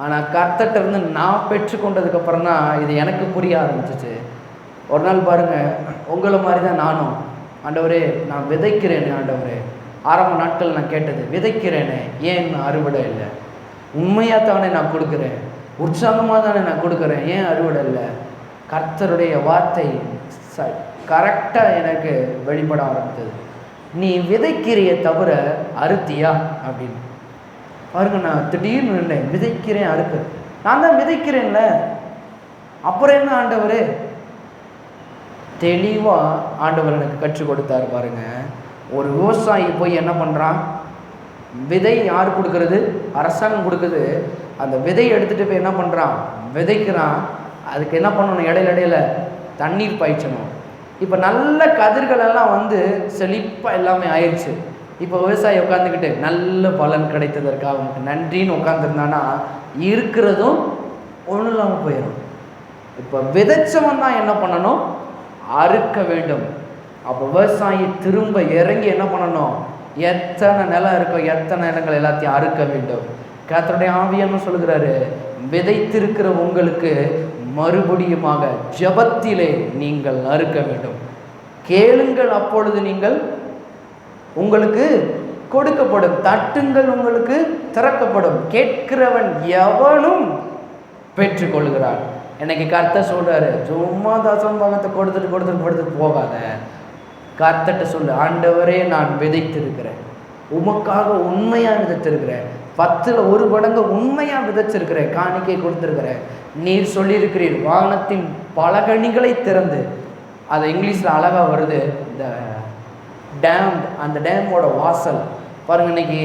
ஆனால் கர்த்தர்ட்ட இருந்து நான் பெற்றுக்கொண்டதுக்கப்புறம் தான் இது எனக்கு புரிய ஆரம்பிச்சிச்சு. ஒரு நாள் பாருங்கள், உங்களை மாதிரி தான் நானும், ஆண்டவரே நான் விதைக்கிறேனே, ஆண்டவரே ஆரம்ப நாட்கள் நான் கேட்டது, விதைக்கிறேனே ஏன் அறுவடை இல்லை? உண்மையாக தானே நான் கொடுக்குறேன், உற்சாகமாக தானே நான் கொடுக்குறேன், ஏன் அறுவடை இல்லை? கர்த்தருடைய வார்த்தை கரெக்டாக எனக்கு வெளிப்பட ஆரம்பித்தது. நீ விதைக்கிறிய தவிர அறுத்தியா அப்படின்னு. பாருங்க, நான் திடீர்னு நின்றேன், விதைக்கிறேன் அறுக்க, நான் தான் விதைக்கிறேன்ல, அப்புறம் என்ன ஆண்டவரே? தெளிவாக ஆண்டவர் எனக்கு கற்றுக் கொடுத்தாரு பாருங்க. ஒரு விவசாயி போய் என்ன பண்ணுறான்? விதை யார் கொடுக்கறது? அரசாங்கம் கொடுக்குது. அந்த விதையை எடுத்துகிட்டு போய் என்ன பண்ணுறான்? விதைக்கிறான். அதுக்கு என்ன பண்ணணும்? இடையில தண்ணீர் பாய்ச்சணும். இப்போ நல்ல கதிர்களெல்லாம் செழிப்பாக எல்லாமே ஆயிடுச்சு. இப்போ விவசாயி உட்காந்துக்கிட்டு நல்ல பலன் கிடைத்ததற்காக அவனுக்கு நன்றின்னு உட்காந்துருந்தானா இருக்கிறதும் ஒன்றும் இல்லாமல் போயிடும். இப்போ விதைச்சவன் தான் என்ன பண்ணணும்? அறுக்க வேண்டும். அப்போ விவசாயி திரும்ப இறங்கி என்ன பண்ணணும்? எத்தனை நிலம் இருக்கோ எத்தனை நிலங்கள் எல்லாத்தையும் அறுக்க வேண்டும். கர்த்தருடைய ஆவியானவர் சொல்கிறாரு, விதைத்திருக்கிற உங்களுக்கு மறுபடியுமாக ஜெபத்திலே நீங்கள் அறுக்க வேண்டும். கேளுங்கள், அப்பொழுது நீங்கள் உங்களுக்கு கொடுக்கப்படும், தட்டுங்கள் உங்களுக்கு திறக்கப்படும், கேட்கிறவன் எவனும் பெற்றுக்கொள்கிறான். எனக்கு கர்த்தர் சொல்றாரு, சும்மா தசம பாகத்தை கொடுத்துட்டு போகாத. கர்த்தர்ட்ட சொல்லு, ஆண்டவரே நான் விதைத்திருக்கிறேன், உமக்காக உண்மையாக விதைத்திருக்கிறேன், 10ல் 1 மடங்கு உண்மையாக விதைச்சிருக்கிறேன், காணிக்கை கொடுத்துருக்கிறேன். நீர் சொல்லியிருக்கிறீர் வானத்தின் பலகணிகளை திறந்து, அது இங்கிலீஷில் அழகாக வருது, இந்த டேம், அந்த டேமோட வாசல் பாருங்கள். இன்னைக்கு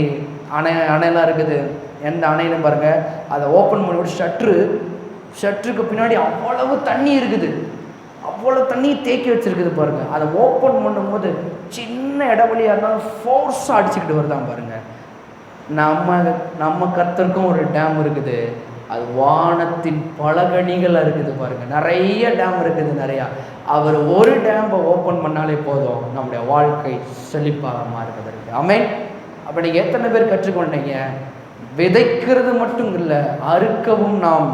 அணையெல்லாம் இருக்குது, எந்த அணையிலும் பாருங்கள், அதை ஓப்பன் பண்ணிவிட்டு ஷட்டருக்கு பின்னாடி அவ்வளவு தண்ணி இருக்குது, அவ்வளோ தண்ணி தேக்கி வச்சுருக்குது பாருங்கள். அதை ஓப்பன் பண்ணும்போது சின்ன இடைவெளியாக இருந்தாலும் ஃபோர்ஸாக அடிச்சுக்கிட்டு வருதான் பாருங்கள். நம்ம கர்த்தருக்கும் ஒரு டேம் இருக்குது, அது வானத்தின் பலகணிகளாக இருக்குது பாருங்கள். நிறைய டேம் இருக்குது, நிறையா. அவர் ஒரு டேம்பை ஓப்பன் பண்ணாலே போதும், நம்முடைய வாழ்க்கை செழிப்பாக மாறுவதற்கு. ஆமென். அப்போ நீங்கள் எத்தனை பேர் கற்றுக்கொண்டீங்க? விதைக்கிறது மட்டும் இல்லை, அறுக்கவும் நாம்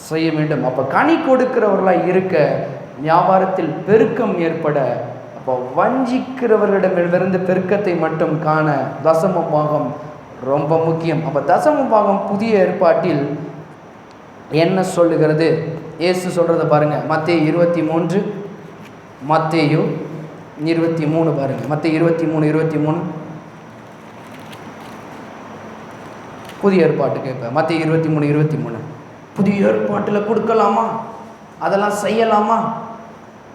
செய்ய வேண்டும். அப்போ கனி கொடுக்கிறவர்களாக இருக்க, வியாபாரத்தில் பெருக்கம் ஏற்பட, அப்போ வஞ்சிக்கிறவர்களிடமிருந்து பெருக்கத்தை மட்டும் காண தசம பாகம் ரொம்ப முக்கியம். அப்போ தசம பாகம் புதிய ஏற்பாட்டில் என்ன சொல்லுகிறது? இயேசு சொல்கிறத பாருங்கள். மத்தேயு 23 பாருங்கள். மத்தேயு 23 புதிய ஏற்பாட்டுக்கு இப்போ மத்தேயு 23 புதிய ஏற்பாட்டில் கொடுக்கலாமா, அதெல்லாம் செய்யலாமா?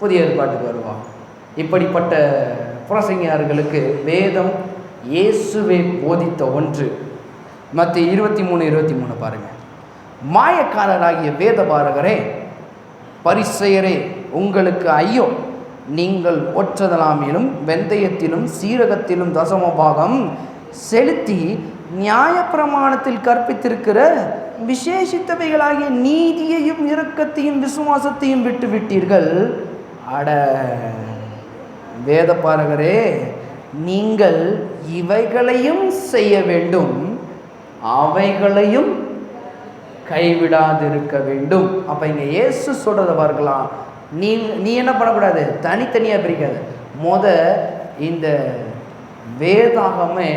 புதிய ஏற்பாட்டுக்கு வருவான். இப்படிப்பட்ட பிரசங்கியார்களுக்கு வேதம் இயேசுவை போதித்த ஒன்று. மத்தேயு 23 பாருங்கள். மாயக்காரராகிய வேதபாரகரே, பரிசேயரே, உங்களுக்கு ஐயோ! நீங்கள் ஒற்றதலாமிலும் வெந்தயத்திலும் சீரகத்திலும் தசம பாகம் செலுத்தி நியாயப்பிரமாணத்தில் கற்பித்திருக்கிற விசேஷித்தவைகளாகிய நீதியையும் இரக்கத்தையும் விசுவாசத்தையும் விட்டு விட்டீர்கள். அட வேதபாரகரே, நீங்கள் இவைகளையும் செய்ய வேண்டும், அவைகளையும் கைவிடாதிருக்க வேண்டும். அப்போ இங்கே இயேசு சொல்கிறத பார்க்கலாம். நீ என்ன பண்ணக்கூடாது? தனித்தனியாக பிரிக்காது. இந்த வேதாகமே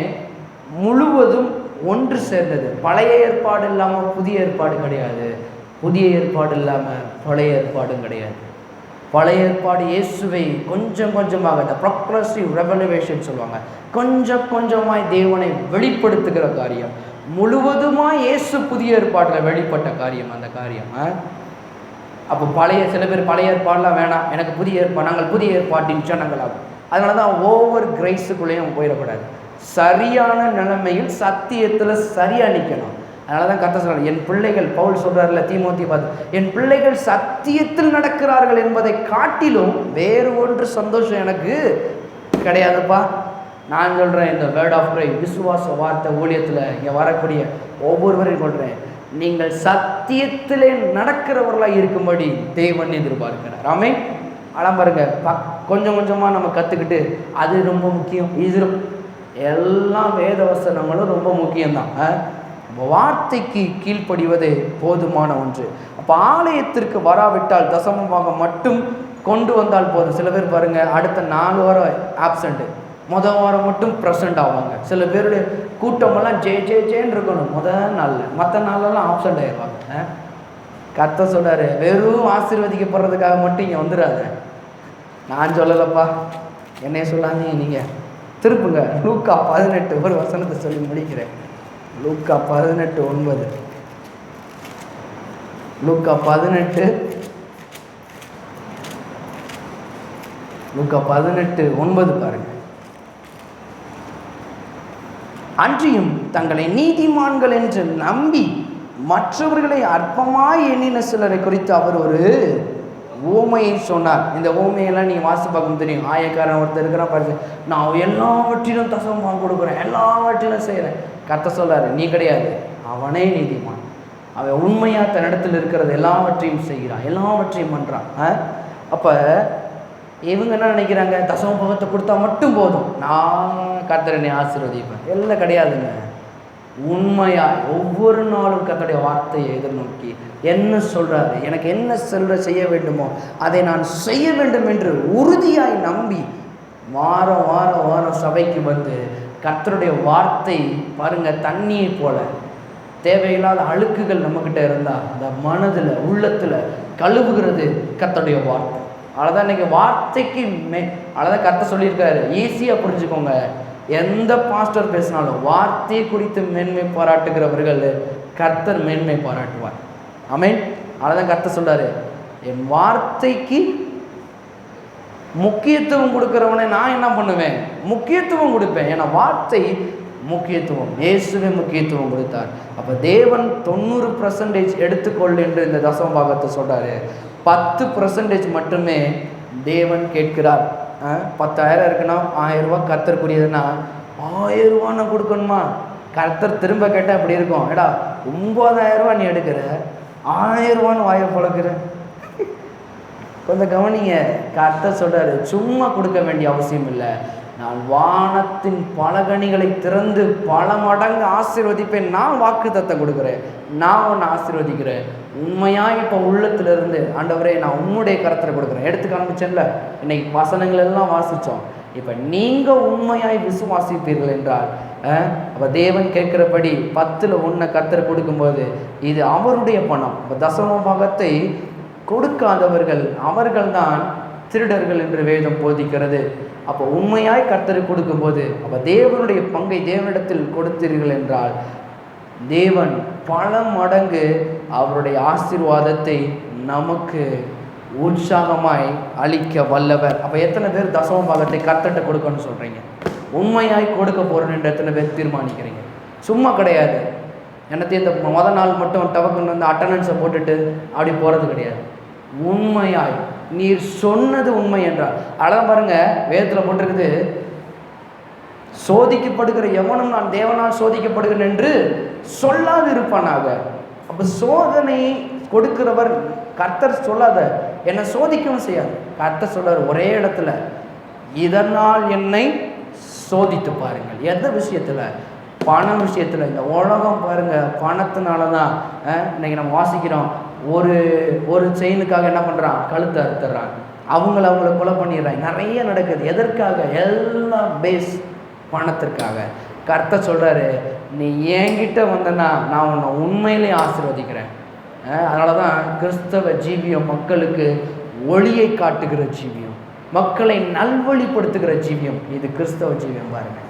முழுவதும் ஒன்று சேர்ந்தது. பழைய ஏற்பாடு இல்லாமல் புதிய ஏற்பாடு கிடையாது, புதிய ஏற்பாடு இல்லாமல் பழைய ஏற்பாடும் கிடையாது. பழைய ஏற்பாடு இயேசுவை கொஞ்சம் கொஞ்சமாக, இந்த ப்ரொக்ரஸிவ் ரெவல்யூஷன் சொல்லுவாங்க, கொஞ்சம் கொஞ்சமாய் தேவனை வெளிப்படுத்துகிற காரியம். முழுவதுமாக இயேசு புதிய ஏற்பாட்டில் வெளிப்பட்ட காரியம் அந்த காரியம். அப்போ சில பேர் பழைய ஏற்பாடெலாம் வேணாம், எனக்கு புதிய ஏற்பாடு, நாங்கள் புதிய ஏற்பாட்டின் ஜனங்களாகும். அதனால தான் ஒவ்வொரு கிரைஸுக்குள்ளேயும் போயிடக்கூடாது. சரியான நிலைமையில் சத்தியத்தில் சரியாக நிற்கணும். அதனால தான் கர்த்தர் சொல்கிறார், என் பிள்ளைகள், பவுல் சொல்கிறார்ல தீமோத்தி பார்த்து, என் பிள்ளைகள் சத்தியத்தில் நடக்கிறார்கள் என்பதை காட்டிலும் வேறு ஒன்று சந்தோஷம் எனக்கு கிடையாதுப்பா. நான் சொல்கிறேன், இந்த வேர்ட் ஆஃப் ப்ரை விசுவாச வார்த்தை ஊழியத்தில் இங்கே வரக்கூடிய ஒவ்வொருவரையும் சொல்கிறேன், நீங்கள் சத்தியத்திலே நடக்கிறவர்களாக இருக்கும்படி தேவன் எதிர்பார்க்கிறார். ஆமென். ஆனால் பாருங்க, கொஞ்சம் கொஞ்சமாக நம்ம கற்றுக்கிட்டு அது ரொம்ப முக்கியம், இது எல்லாம் வேத வசனங்களும் ரொம்ப முக்கியம்தான். வார்த்தைக்கு கீழ்ப்படிவதே போதுமான ஒன்று. அப்போ ஆலயத்திற்கு வராவிட்டால் தசமமாக மட்டும் கொண்டு வந்தால் போதும். சில பேர் பாருங்கள், அடுத்த 4 வாரம் ஆப்சண்ட்டு, முதல் வாரம் மட்டும் ப்ரெசண்ட் ஆவாங்க. சில பேருடைய கூட்டமெல்லாம் ஜேன்னு இருக்கணும் முதல் நாளில், மற்ற நாளெல்லாம் ஆப்சண்ட் ஆயிடுவாங்க. கர்த்தர் சொல்கிறாரு, வெறும் ஆசீர்வதிக்கப்படுறதுக்காக மட்டும் இங்கே வந்துடாத. நான் சொல்லலப்பா, என்னைய சொல்லாதீங்க, நீங்கள் திருப்புங்க. லூக்கா 18 ஒரு வசனத்தை சொல்லி முடிக்கிறேன். லூக்கா 18:9. லூக்கா 18:9 பாருங்க. அன்றியும் தங்களை நீதிமான்கள் என்று நம்பி மற்றவர்களை அற்பமாய் எண்ணின சிலரை குறித்து அவர் ஒரு ஊமையை சொன்னார். இந்த ஊமையெல்லாம் நீங்கள் வாசி பார்க்க தெரியும். ஆயக்காரன் ஒருத்தர் இருக்கிறான் பாருங்க, நான் எல்லாவற்றிலும் தசமமாக கொடுக்குறேன், எல்லாவற்றிலும் செய்கிறேன். கர்த்தர் சொல்கிறாரு, நீ கிடையாது, அவனே நீதிமான். அவன் உண்மையாக தன்னிடத்தில் இருக்கிறது எல்லாவற்றையும் செய்கிறான், எல்லாவற்றையும் பண்ணுறான். அப்போ இவங்க என்ன நினைக்கிறாங்க, தசம பாகத்தை கொடுத்தா மட்டும் போதும், நான் கர்த்தரனை ஆசீர்வதிப்பேன். எல்லாம் கிடையாதுங்க. உண்மையாக ஒவ்வொரு நாளும் கர்த்தருடைய வார்த்தையை எதிர்நோக்கி என்ன சொல்கிறாரு, எனக்கு என்ன செய்ய வேண்டுமோ அதை நான் செய்ய வேண்டும் என்று உறுதியாய் நம்பி வாரம் வாரம் வாரம் சபைக்கு வந்து கர்த்தருடைய வார்த்தை பாருங்கள், தண்ணியை போல தேவையில்லாத அழுக்குகள் நம்மக்கிட்ட இருந்தால் அந்த மனதில் உள்ளத்தில் கழுவுகிறது கர்த்தருடைய வார்த்தை. அவ்வளோதான் இன்னைக்கு வார்த்தைக்கு அவ்வளோதான் கர்த்தர் சொல்லியிருக்காரு. ஈஸியாக புரிஞ்சுக்கோங்க. எந்த பாஸ்டர் பேசினாலும் வார்த்தையை குறித்து மேன்மை பாராட்டுகிறவர்கள் கர்த்தர் மேன்மை பாராட்டுவார். ஆமென். அவ்வளோதான் கர்த்தர் சொல்றாரு, என் வார்த்தைக்கு முக்கியத்துவம் கொடுக்கிறவனை நான் என்ன பண்ணுவேன்? முக்கியத்துவம் கொடுப்பேன். ஏன்னா வார்த்தை முக்கியத்துவம், இயேசுவே முக்கியத்துவம் கொடுத்தார். அப்போ தேவன் 90% எடுத்துக்கொள் என்று இந்த தசம பாகத்தை சொல்றாரு. 10% மட்டுமே தேவன் கேட்கிறார். 10,000 இருக்குன்னா 1000 ரூபா கர்த்தருக்குரியதுன்னா 1000 ரூபா நான் கொடுக்கணுமா? கர்த்தர் திரும்ப கேட்டால் இப்படி இருக்கும், ஏடா 9,000 ரூபா நீ எடுக்கிற, 1000 ரூபான்னு வாயை பழக்கிற. கொஞ்சம் கவனிங்க. கர்த்தர் சொல்றாரு, சும்மா கொடுக்க வேண்டிய அவசியம் இல்லை. நான் வானத்தின் பலகணிகளை திறந்து பல மடங்கு ஆசீர்வதிப்பேன். நான் வாக்குத்தத்தம் கொடுக்குறேன், நான் உன்னை ஆசீர்வதிக்கிறேன். உண்மையாக இப்போ உள்ளத்திலிருந்து ஆண்டவரே நான் உன்னுடைய கரத்தில் கொடுக்குறேன். எடுத்து காமிச்சேன்ல, இன்னைக்கு வசனங்கள் எல்லாம் வாசித்தோம். இப்போ நீங்கள் உண்மையாய் விசுவாசிப்பீர்கள் என்றால் அப்போ தேவன் கேட்குறபடி 10ல் 1 கர்த்தர் கொடுக்கும்போது இது அவருடைய பணம். இப்போ தசம பாகத்தை கொடுக்காதவர்கள் அவர்கள்தான் திருடர்கள் என்று வேதம் போதிக்கிறது. அப்போ உண்மையாய் கர்த்தருக்கு கொடுக்கும்போது அப்போ தேவனுடைய பங்கை தேவனிடத்தில் கொடுத்தீர்கள் என்றால் தேவன் பல மடங்கு அவருடைய ஆசீர்வாதத்தை நமக்கு உற்சாகமாய் அளிக்க வல்லவர். அப்போ எத்தனை பேர் தசம பாகத்தை கர்த்தர்கிட்ட கொடுக்கணும்னு சொல்கிறீங்க? உண்மையாய் கொடுக்க போகிறேன்னு என்று எத்தனை பேர் தீர்மானிக்கிறீங்க? சும்மா கிடையாது. என்னத்தையும் இந்த மொதல் நாள் மட்டும் டவக்குன்னு வந்து அட்டண்டன்ஸை போட்டுட்டு அப்படி போகிறது கிடையாது. உண்மையாய் நீர் சொன்னது உண்மை என்றால் அதான் பாருங்க, வேதத்தில் போட்டிருக்குது, சோதிக்கப்படுகிற எவனும் நான் தேவனால் சோதிக்கப்படுகிறேன் என்று சொல்லாது இருப்பானாக. அப்போ சோதனை கொடுக்கிறவர் கர்த்தர் சொல்லாத, என்னை சோதிக்கவும் செய்யாது. கர்த்தர் சொல்றார் ஒரே இடத்துல, இதனால் என்னை சோதித்து பாருங்கள். எந்த விஷயத்துல? பண விஷயத்துல. இந்த உலகம் பாருங்க, பணத்தினால தான் இன்னைக்கு நம்ம வாசிக்கிறோம். ஒரு செயினுக்காக என்ன பண்ணுறான்? கழுத்தை அறுத்துறான். அவங்கள கொலை பண்ணிடுறாங்க. நிறைய நடக்குது. எதற்காக? எல்லாம் பேஸ் பணத்திற்காக. கர்த்தர் சொல்கிறாரு, நீ என்கிட்ட வந்தனா நான் உன்னை உண்மையிலே ஆசீர்வதிக்கிறேன். அதனால தான் கிறிஸ்தவ ஜீவியம் மக்களுக்கு ஒளியை காட்டுகிற ஜீவியம், மக்களை நல்வழிப்படுத்துகிற ஜீவியம். இது கிறிஸ்தவ ஜீவியம் பாருங்க.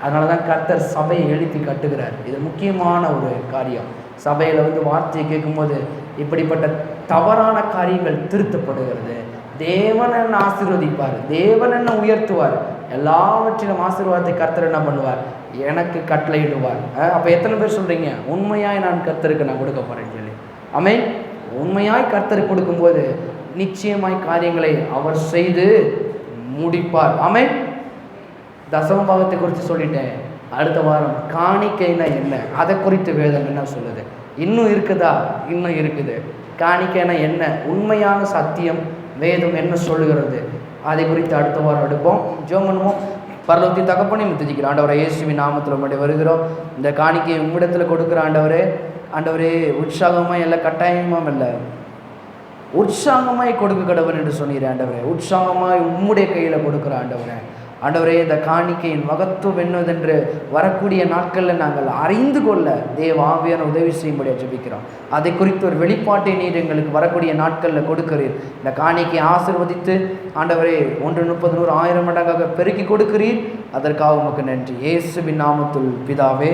அதனால தான் கர்த்தர் சபையை எழுப்பி கட்டுகிறார். இது முக்கியமான ஒரு காரியம். சபையில் வந்து வார்த்தையை கேட்கும்போது இப்படிப்பட்ட தவறான காரியங்கள் திருத்தப்படுகிறது. தேவன் என்ன ஆசீர்வதிப்பார், தேவன் என்ன உயர்த்துவார், எல்லாவற்றிலும் ஆசீர்வாதத்தை கர்த்தர் என்ன பண்ணுவார்? எனக்கு கட்டளையிடுவார். அப்போ எத்தனை பேர் சொல்கிறீங்க உண்மையாய் நான் கர்த்தருக்கு நான் கொடுக்க போகிறேன்னு சொல்லி? ஆமென். உண்மையாய் கர்த்தருக்கு கொடுக்கும்போது நிச்சயமாய் காரியங்களை அவர் செய்து முடிப்பார். ஆமென். தசம பாகத்தை குறித்து சொல்லிட்டேன். அடுத்த வாரம் காணிக்கைனா என்ன, அதை குறித்து வேதம் என்ன சொல்லுது? இன்னும் இருக்குதா? இன்னும் இருக்குது. காணிக்கைனா என்ன, உண்மையான சத்தியம் வேதம் என்ன சொல்லுகிறது, அதை குறித்து அடுத்த வாரம் எடுப்போம். ஜெபம் பண்ணுவோம். பரலோகத்தின் தகப்பனே துதிக்கிறோம். ஆண்டவரே, இயேசுவின் நாமத்தில் உம்முடைய வருகிறோம். இந்த காணிக்கையை உம்மிடத்தில் கொடுக்குற ஆண்டவரே, ஆண்டவரே உற்சாகமாக இல்லை, கட்டாயமாக இல்லை, உற்சாகமாய் கொடுக்க கடவுள் என்று சொன்னீர் ஆண்டவரே. உற்சாகமாய் உம்முடைய கையில் கொடுக்குற ஆண்டவரே. ஆண்டவரே, இந்த காணிக்கையின் மகத்துவம் என்னதென்று வரக்கூடிய நாட்களில் நாங்கள் அறிந்து கொள்ள தேவ ஆவியான உதவி செய்யும்படியாக ஜெபிக்கிறோம். அதை குறித்து ஒரு வெளிப்பாட்டை நீர் எங்களுக்கு வரக்கூடிய நாட்களில் கொடுக்கிறீர். இந்த காணிக்கையை ஆசீர்வதித்து ஆண்டவரே 1, 30, 100, 1000 மடங்காக பெருக்கி கொடுக்கிறீர். அதற்காக உமக்கு நன்றி. இயேசுவின் நாமத்தில் பிதாவே.